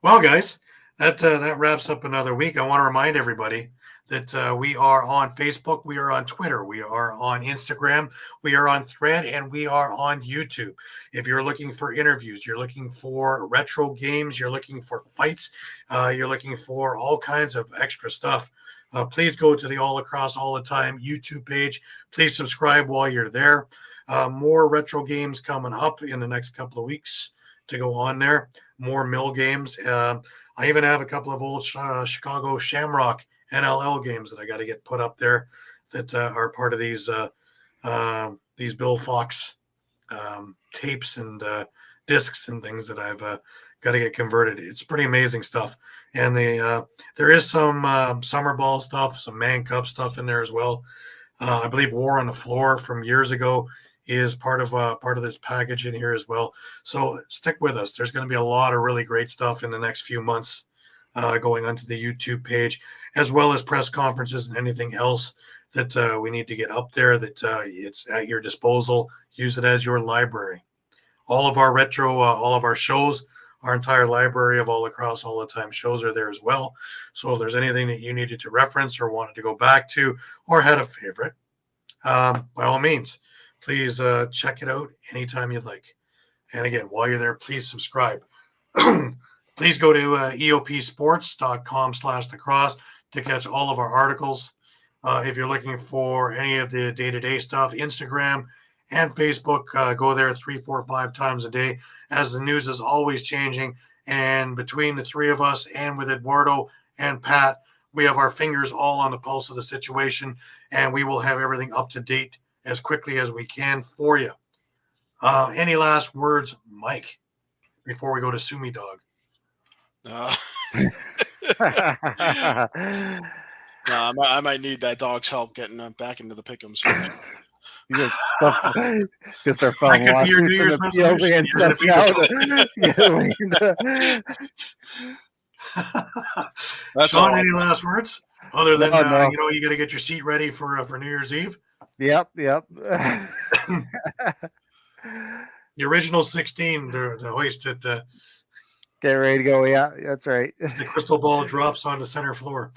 Well, guys, that wraps up another week. I want to remind everybody that we are on Facebook, we are on Twitter, we are on Instagram, we are on Thread, and we are on YouTube. If you're looking for interviews, you're looking for retro games, you're looking for fights, you're looking for all kinds of extra stuff, please go to the All Lacrosse All the Time YouTube page. Please subscribe while you're there. More retro games coming up in the next couple of weeks to go on there. More mill games. I even have a couple of old Chicago Shamrock NLL games that I got to get put up there that are part of these Bill Fox tapes and discs and things that I've got to get converted. It's pretty amazing stuff. And there is some summer ball stuff, some Man Cup stuff in there as well. I believe War on the Floor from years ago is part of this package in here as well. So stick with us. There's going to be a lot of really great stuff in the next few months going onto the YouTube page, as well as press conferences and anything else that we need to get up there that it's at your disposal. Use it as your library. All of our retro, all of our shows, our entire library of All Lacrosse All the Time shows are there as well. So if there's anything that you needed to reference or wanted to go back to or had a favorite, by all means, please check it out anytime you'd like. And again, while you're there, please subscribe. Please go to eopsports.com/lacrosse to catch all of our articles. If you're looking for any of the day-to-day stuff, Instagram and Facebook, go there 3, 4, 5 times a day, as the news is always changing. And between the three of us and with Eduardo and Pat, we have our fingers all on the pulse of the situation, and we will have everything up to date as quickly as we can for you. Any last words, Mike, before we go to Sumi Dog? I might need that dog's help getting back into the pick'ems. Because they're filing lawsuits and appeals against us now. That's Sean, all. any last words? Other than, No. you got to get your seat ready for New Year's Eve? Yep. The original 16 to hoist it. Get ready to go. Yeah, that's right. The crystal ball drops on the center floor.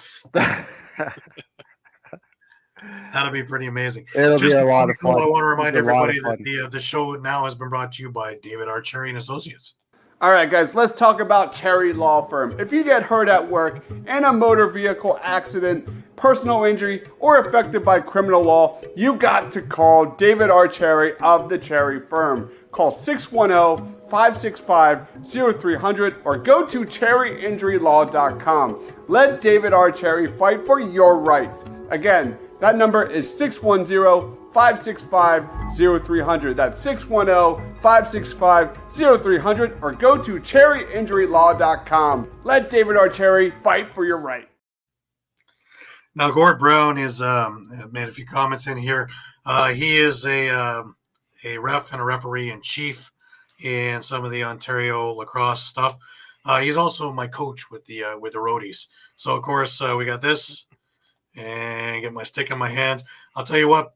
That'll be pretty amazing. It'll be a lot of fun. I want to remind everybody that the show now has been brought to you by David R. Cherry and Associates. All right, guys, let's talk about Cherry Law Firm. If you get hurt at work in a motor vehicle accident, personal injury, or affected by criminal law, you got to call David R. Cherry of the Cherry Firm. Call 610-565-0300 or go to cherryinjurylaw.com. Let David R. Cherry fight for your rights. Again, that number is 610-565-0300. That's 610-565-0300 or go to cherryinjurylaw.com. Let David R. Cherry fight for your right. Now, Gord Brown has made a few comments in here. He is a ref and a referee in chief in some of the Ontario lacrosse stuff. He's also my coach with the roadies. So, of course, we got this and get my stick in my hands. I'll tell you what,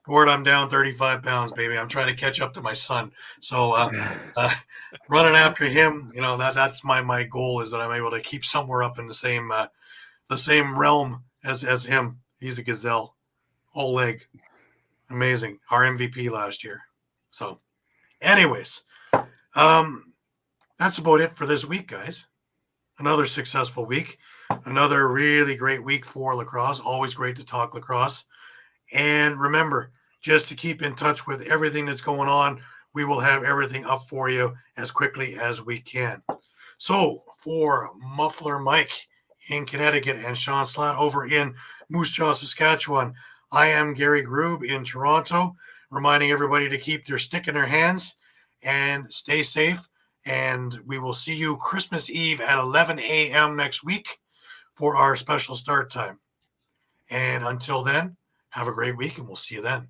Gord, I'm down 35 pounds, baby. I'm trying to catch up to my son. So running after him, that's my goal, is that I'm able to keep somewhere up in the same realm as him. He's a gazelle, whole leg. Amazing. Our MVP last year. So anyways, that's about it for this week, guys. Another successful week. Another really great week for lacrosse. Always great to talk lacrosse. And remember, just to keep in touch with everything that's going on, we will have everything up for you as quickly as we can. So for Muffler Mike in Connecticut and Shawn Slaght over in Moose Jaw, Saskatchewan, I am Gary Groob in Toronto, reminding everybody to keep their stick in their hands and stay safe. And we will see you Christmas Eve at 11 a.m. next week for our special start time. And until then, have a great week, and we'll see you then.